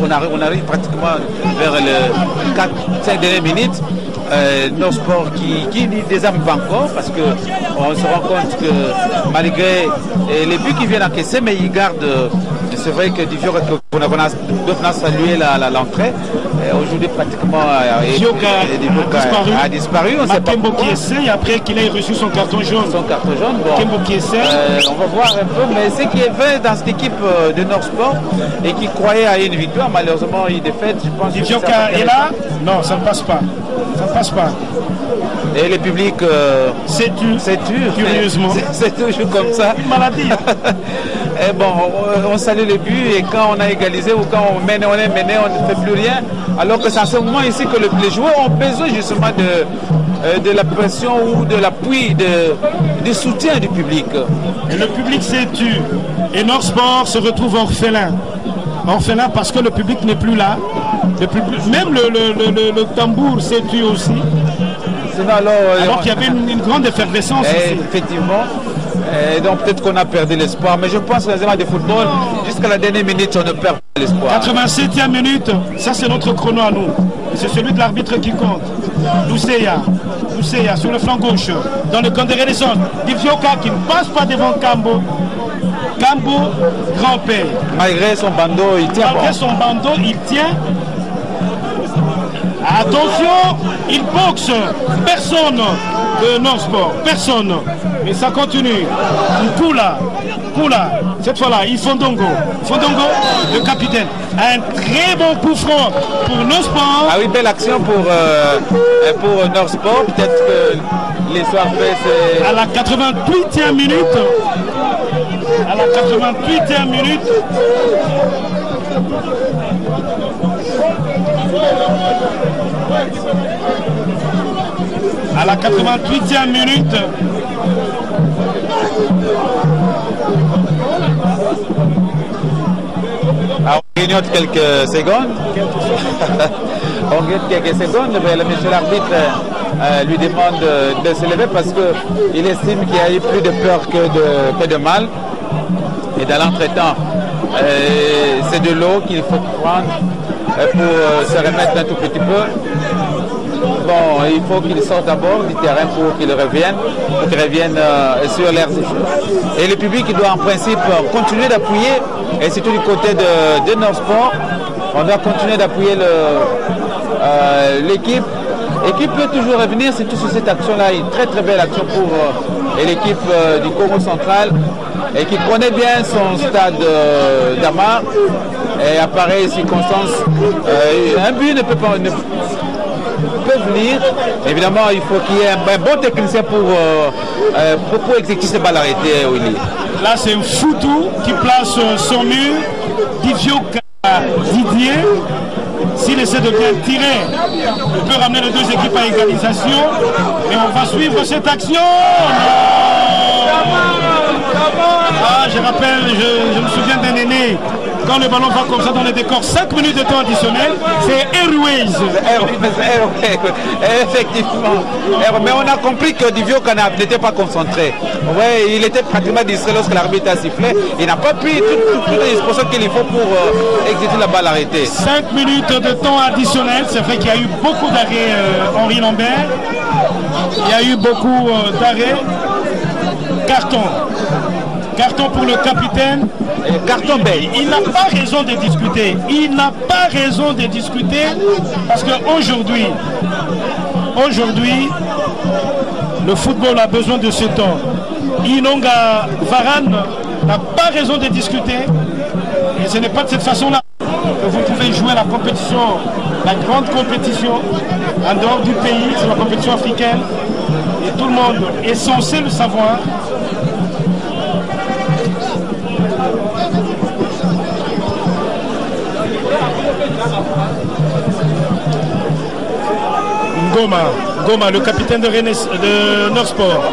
on arrive pratiquement vers les 4-5 dernières minutes. Nos sports qui ne désarment pas encore parce qu'on se rend compte que malgré les buts qui viennent encaisser, mais ils gardent. C'est vrai que Divio a salué l'entrée. Aujourd'hui, pratiquement, a disparu. On sait pas pourquoi. Qui essaye après qu'il ait reçu son carton jaune. Bon. Qui essaye. On va voir un peu, mais ce qui est vrai dans cette équipe de Nord Sport et qui croyait à une victoire, malheureusement, il défaite. Je pense Divio est là. Non, ça ne passe pas. Ça ne passe pas. Et le public, c'est dur, curieusement. C'est toujours comme ça. Une maladie. Et bon, on salue les buts et quand on a égalisé ou quand on est mené, on ne fait plus rien. Alors que c'est à ce moment ici que les joueurs ont besoin justement de la pression ou de l'appui, du soutien du public. Et le public s'est tu. Et Nord Sport se retrouve orphelin. Orphelin parce que le public n'est plus là. Même le tambour s'est tu aussi. Alors qu'il y avait une grande effervescence. Effectivement. Et donc peut-être qu'on a perdu l'espoir. Mais je pense que les amateurs de football, jusqu'à la dernière minute, on ne perd pas l'espoir. 87e minute, ça c'est notre chrono à nous. C'est celui de l'arbitre qui compte. Lucia sur le flanc gauche, dans le camp de Renaissance. Divioka qui ne passe pas devant Kambo. Kambo, grand-père. Malgré son bandeau, il tient. Il tient. Attention, il boxe. Personne de non-sport. Personne. Mais ça continue. Kula. Cette fois-là, il Fondongo, le capitaine. Un très bon coup franc pour non-sport. Ah oui, belle action pour Nord Sport. Peut-être que l'histoire fait. À la 88e minute. À la 88e minute. À la 88e minute. Alors, on grignote quelques secondes. Mais le monsieur l'arbitre lui demande de se lever parce qu'il estime qu'il y a eu plus de peur que de mal. Et dans l'entretemps, c'est de l'eau qu'il faut prendre pour se remettre un tout petit peu. Bon, il faut qu'il sorte d'abord du terrain pour qu'il revienne sur l'air. Et le public il doit en principe continuer d'appuyer, et surtout du côté de Nord Sport, on doit continuer d'appuyer l'équipe. Et qui peut toujours revenir, c'est tout sur cette action-là, une très très belle action pour l'équipe du Congo central et qui connaît bien son stade d'Amar. Et à pareille circonstance, un but ne peut pas venir. Évidemment, il faut qu'il y ait un bon technicien pour exécuter cette balle arrêtée, Willy. Là, c'est un Foutou qui place son mur. Divioka Didier. S'il essaie de bien tirer, il peut ramener les deux équipes à égalisation. Et on va suivre cette action. Je rappelle, je me souviens d'un aîné. Quand le ballon va comme ça dans les décors, 5 minutes de temps additionnel, c'est Airways. Effectivement. Mais on a compris que Divioka n'était pas concentré. Ouais, il était pratiquement distrait lorsque l'arbitre a sifflé. Il n'a pas pris toutes les dispositions qu'il faut pour exécuter la balle arrêtée. 5 minutes de temps additionnel. C'est vrai qu'il y a eu beaucoup d'arrêts, Henri Lambert. Il y a eu beaucoup d'arrêts. Carton pour le capitaine. Carton belle. Il n'a pas raison de discuter. Parce qu'aujourd'hui, Le football a besoin de ce temps. Inonga Varane n'a pas raison de discuter. Et ce n'est pas de cette façon-là que vous pouvez jouer la compétition, la grande compétition, en dehors du pays, c'est la compétition africaine. Et tout le monde est censé le savoir. Ngoma, le capitaine de Norsport.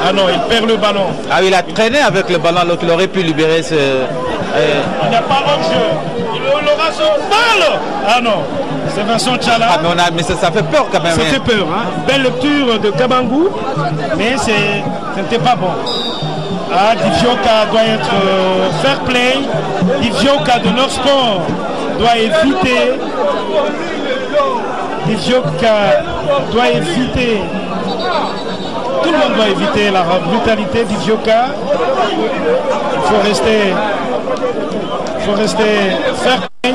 Ah non, il perd le ballon. Ah oui, il a traîné avec le ballon, l'autre il aurait pu libérer ce... Il n'y a pas hors-jeu. Il aura son balle. Ah non, c'est Vincent Tchala. Ah mais ça fait peur quand même. Ça fait peur, hein. Belle lecture de Kabangou, mais ce n'était pas bon. Ah, Divioka doit être fair play. Divioka de Norsport doit éviter. Divioka doit éviter. Tout le monde doit éviter la brutalité d'Ivioka. Il faut rester fair play.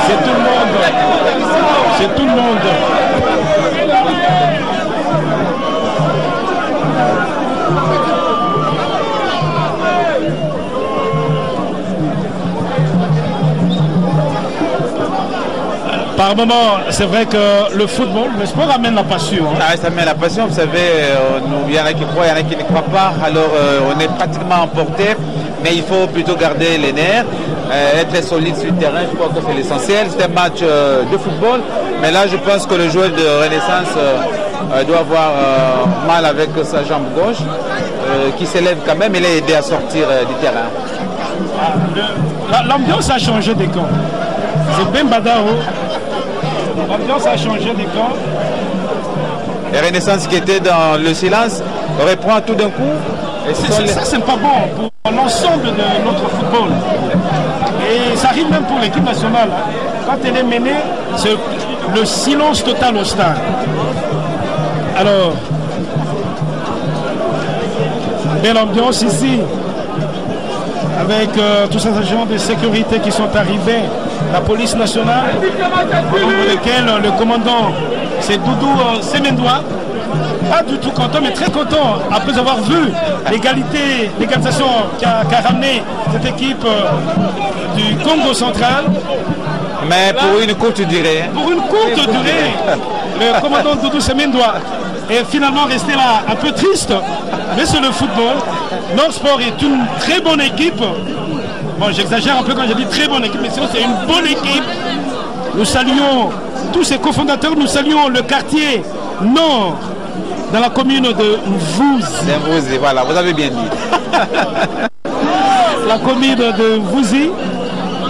C'est tout le monde. C'est tout le monde. Par moment, c'est vrai que le football, le sport amène la passion. Hein. Ah, ça amène la passion, vous savez, il y en a qui croient, il y en a qui ne croient pas. Alors on est pratiquement emporté, mais il faut plutôt garder les nerfs, être solide sur le terrain, je crois que c'est l'essentiel. C'est un match de football, mais là je pense que le joueur de Renaissance doit avoir mal avec sa jambe gauche, qui s'élève quand même, il est aidé à sortir du terrain. L'ambiance a changé des camps. C'est Ben Badao. L'ambiance a changé des camps. Et Renaissance qui était dans le silence reprend tout d'un coup. Ça, c'est pas bon pour l'ensemble de notre football. Et ça arrive même pour l'équipe nationale. Quand elle est menée, c'est le silence total au stade. Alors, belle ambiance ici. Avec tous ces agents de sécurité qui sont arrivés, la police nationale, au nombre desquels le commandant, c'est Doudou Semendoua, pas du tout content, mais très content, après avoir vu l'égalisation qu'a ramené cette équipe du Congo central. Mais pour une courte durée. Pour une courte durée, le commandant Doudou Semendoua est finalement resté là un peu triste, mais c'est le football. Norsport est une très bonne équipe. Bon, j'exagère un peu quand je dis très bonne équipe, mais sinon c'est une bonne équipe. Nous saluons tous ses cofondateurs, nous saluons le quartier nord dans la commune de Vouzi. Voilà, vous avez bien dit. La commune de Vouzi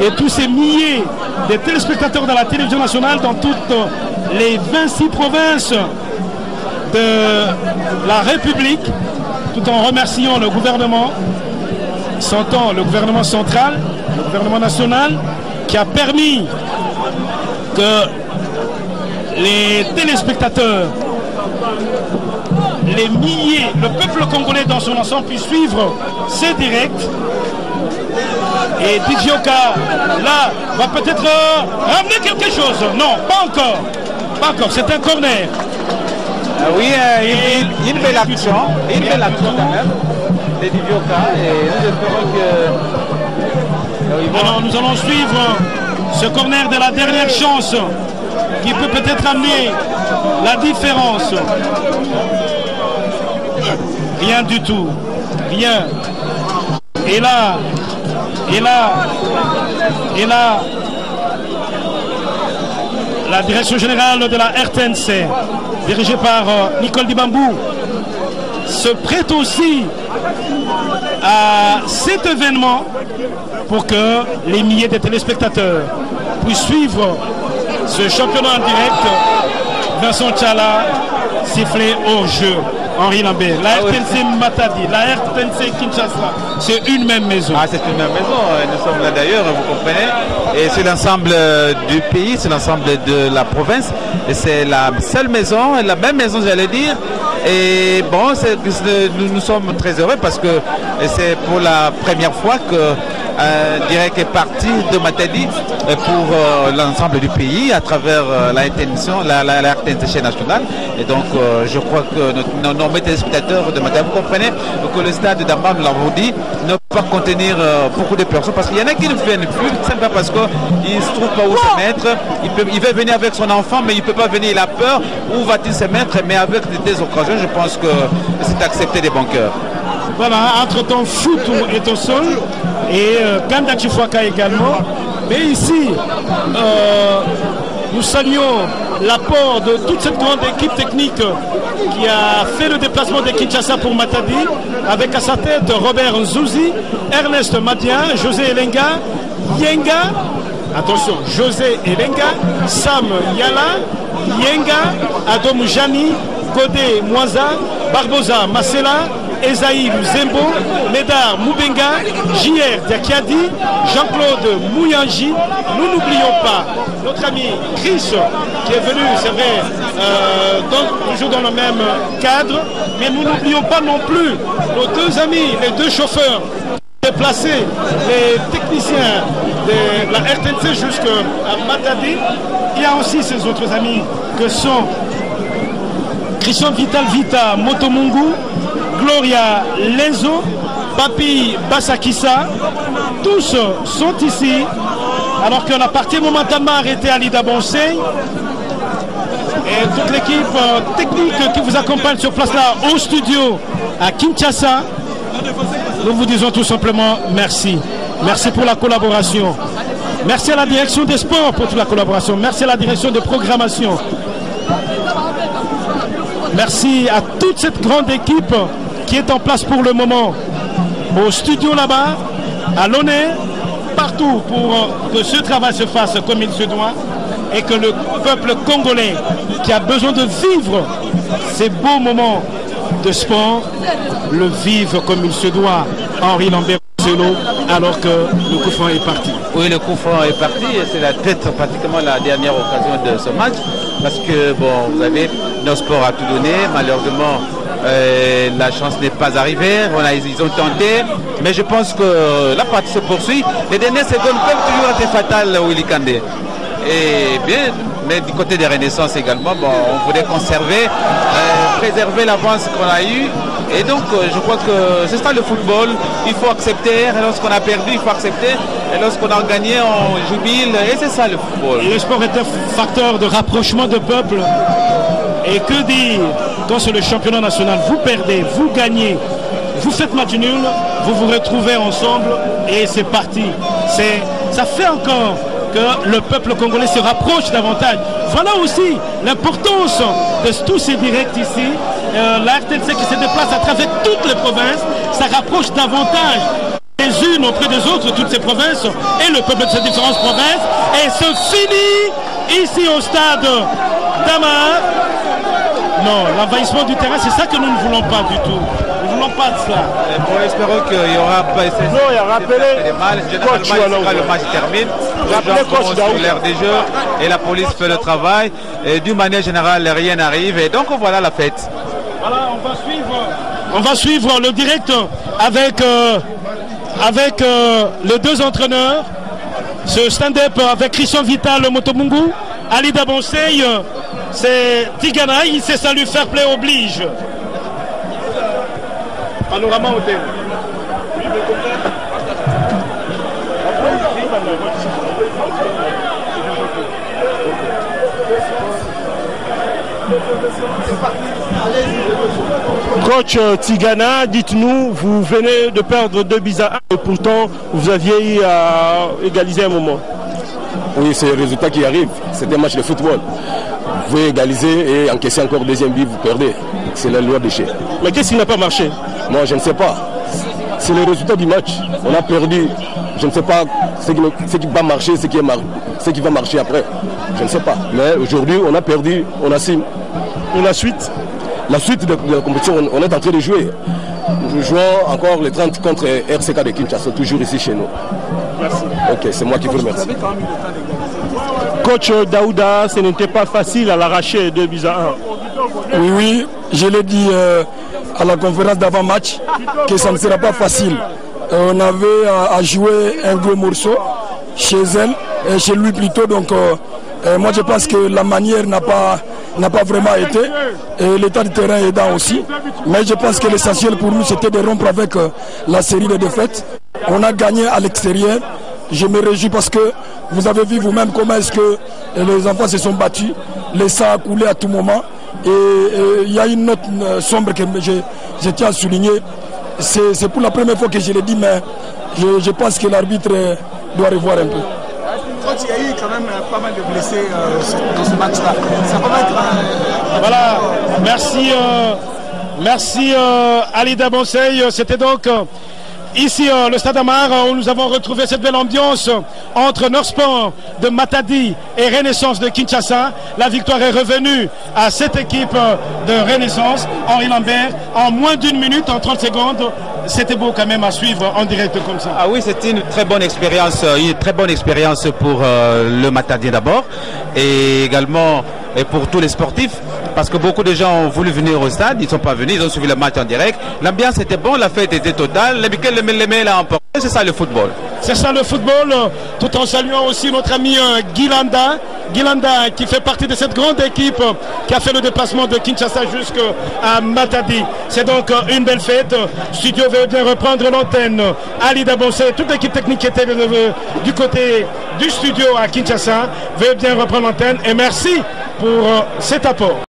et tous ces milliers de téléspectateurs de la télévision nationale dans toutes les 26 provinces de la République, tout en remerciant le gouvernement, le gouvernement central, le gouvernement national, qui a permis que les téléspectateurs, les milliers, le peuple congolais dans son ensemble puisse suivre ces directs. Et Divioka, là, va peut-être ramener quelque chose. Non, pas encore. Pas encore, c'est un corner. Oui, il y a une belle action. Une belle action quand même de Divioka. Et nous espérons que... Alors, nous allons suivre ce corner de la dernière chance qui peut peut-être amener la différence. Rien du tout. Rien. Et là, la direction générale de la RTNC, dirigée par Nicole Dibambou, se prête aussi à cet événement pour que les milliers de téléspectateurs puissent suivre ce championnat en direct. Vincent Tchala, sifflé hors jeu. Henri Lambert, la RTNC Matadi, la RTNC Kinshasa, c'est une même maison. Ah, c'est une même maison, nous sommes là d'ailleurs, vous comprenez. Et c'est l'ensemble du pays, c'est l'ensemble de la province. Et c'est la seule maison, la même maison j'allais dire, Et bon, nous sommes très heureux parce que c'est pour la première fois que Direct est parti de Matadi pour l'ensemble du pays à travers la RTNC nationale. Et donc je crois que nos téléspectateurs de Matadi, vous comprenez que le stade d'Amba, nous l'avons dit, ne peut pas contenir beaucoup de personnes parce qu'il y en a qui ne viennent plus, simplement parce qu'ils ne se trouvent pas où se mettre. Il veut venir avec son enfant, mais il ne peut pas venir, il a peur. Où va-t-il se mettre? Mais avec des occasions, je pense que c'est accepté des bons cœurs. Voilà, entre-temps, Foutou est au sol et Ganda Chifwaka également. Mais ici, nous saluons l'apport de toute cette grande équipe technique qui a fait le déplacement de Kinshasa pour Matadi, avec à sa tête Robert Nzouzi, Ernest Madia, José Elenga, Yenga, attention, José Elenga, Sam Yala, Yenga, Adom Jani, Godé Mwaza, Barbosa Masela, Esaïe Zembo, Médard Moubenga, JR Diakiadi, Jean-Claude Mouyanji. Nous n'oublions pas notre ami Chris qui est venu, c'est vrai, toujours dans le même cadre, mais nous n'oublions pas non plus nos deux amis, les deux chauffeurs déplacés, les techniciens de la RTNC jusqu'à Matadi. Il y a aussi ces autres amis que sont Christian Vital Vita Motomungu, Gloria Lenzo, Papi Bassakissa, tous sont ici, alors que la partie momentanément arrêtée à Lida Bonsey. Et toute l'équipe technique qui vous accompagne sur place là au studio à Kinshasa, nous vous disons tout simplement merci. Merci pour la collaboration. Merci à la direction des sports pour toute la collaboration. Merci à la direction de programmation. Merci à toute cette grande équipe qui est en place pour le moment au studio là-bas, à l'honneur, partout pour que ce travail se fasse comme il se doit et que le peuple congolais qui a besoin de vivre ces beaux moments de sport le vive comme il se doit. Henri Lambert alors que le coup franc est parti. Oui, le coup franc est parti et c'est peut-être pratiquement la dernière occasion de ce match parce que bon, vous savez, nos sports a tout donné, malheureusement la chance n'est pas arrivée, ils ont tenté, mais je pense que la partie se poursuit. Les dernières secondes peuvent toujours être fatales, Willy Kandé. Et bien, mais du côté des Renaissances également, bon, on voulait conserver, préserver l'avance qu'on a eue. Et donc, je crois que c'est ça le football. Il faut accepter. Et lorsqu'on a perdu, il faut accepter. Et lorsqu'on a gagné, on jubile. Et c'est ça le football. Le sport est un facteur de rapprochement de peuple. Et que dire quand c'est le championnat national, vous perdez, vous gagnez, vous faites match nul, vous vous retrouvez ensemble et c'est parti. Ça fait encore que le peuple congolais se rapproche davantage. Voilà aussi l'importance de tous ces directs ici. La RTNC qui se déplace à travers toutes les provinces, ça rapproche davantage les unes auprès des autres, toutes ces provinces et le peuple de ces différentes provinces. Et se finit ici au stade d'Amar. Non, l'envahissement du terrain, c'est ça que nous ne voulons pas du tout. Nous ne voulons pas de cela. Bon, espérons qu'il y aura pas... Non, il y a rappelé... Généralement, le match termine. Les gens sont sur l'air des jeux et la police fait le travail. Et d'une manière générale, rien n'arrive. Et donc, voilà la fête. Voilà, on va suivre le direct avec les deux entraîneurs. Ce stand-up avec Christian Vital Motomungu, Ali Dabonsey, c'est Tigana, il sait ça lui faire play oblige. Panorama Hotel. Coach Tigana, dites-nous, vous venez de perdre 2-1 et pourtant vous aviez eu à égaliser un moment. Oui, c'est le résultat qui arrive. C'est un match de football. Vous pouvez égaliser et encaisser encore deuxième but, vous perdez. C'est la loi des jeu. Mais qu'est-ce qui n'a pas marché? Moi, je ne sais pas. C'est le résultat du match. On a perdu. Je ne sais pas ce qui va marcher, ce qui va marcher après. Je ne sais pas. Mais aujourd'hui, on a perdu, on assume. Pour la suite? La suite de la compétition, on est en train de jouer. Nous jouons encore les 30 contre RCK de Kinshasa, toujours ici chez nous. Merci. Ok, c'est moi qui vous remercie. Coach Daouda, ce n'était pas facile à l'arracher 2-1. Oui, je l'ai dit à la conférence d'avant-match que ça ne sera pas facile. On avait à jouer un gros morceau chez elle, chez lui plutôt. Donc moi je pense que la manière n'a pas vraiment été. Et l'état du terrain aidant aussi. Mais je pense que l'essentiel pour nous c'était de rompre avec la série de défaites. On a gagné à l'extérieur. Je me réjouis parce que vous avez vu vous-même comment est-ce que les enfants se sont battus. Le sang a coulé à tout moment. Et il y a une note sombre que je tiens à souligner. C'est pour la première fois que je l'ai dit, mais je pense que l'arbitre doit revoir un peu. Il y a eu quand même pas mal de blessés dans ce match-là. Ça va être Voilà, merci Ali Dabonsey. C'était donc ici le Stade Amar où nous avons retrouvé cette belle ambiance entre Norsport de Matadi et Renaissance de Kinshasa. La victoire est revenue à cette équipe de Renaissance. Henri Lambert, en moins d'une minute, en 30 secondes, c'était beau quand même à suivre en direct comme ça. Ah oui, c'était une très bonne expérience pour le Matadi d'abord et également pour tous les sportifs. Parce que beaucoup de gens ont voulu venir au stade, ils ne sont pas venus, ils ont suivi le match en direct. L'ambiance était bonne, la fête était totale. Le l'a emporté. C'est ça le football. C'est ça le football, tout en saluant aussi notre ami Guilanda qui fait partie de cette grande équipe qui a fait le déplacement de Kinshasa jusqu'à Matadi. C'est donc une belle fête. Studio veut bien reprendre l'antenne. Ali Dabonsey, toute l'équipe technique qui était du côté du studio à Kinshasa veut bien reprendre l'antenne. Et merci pour cet apport.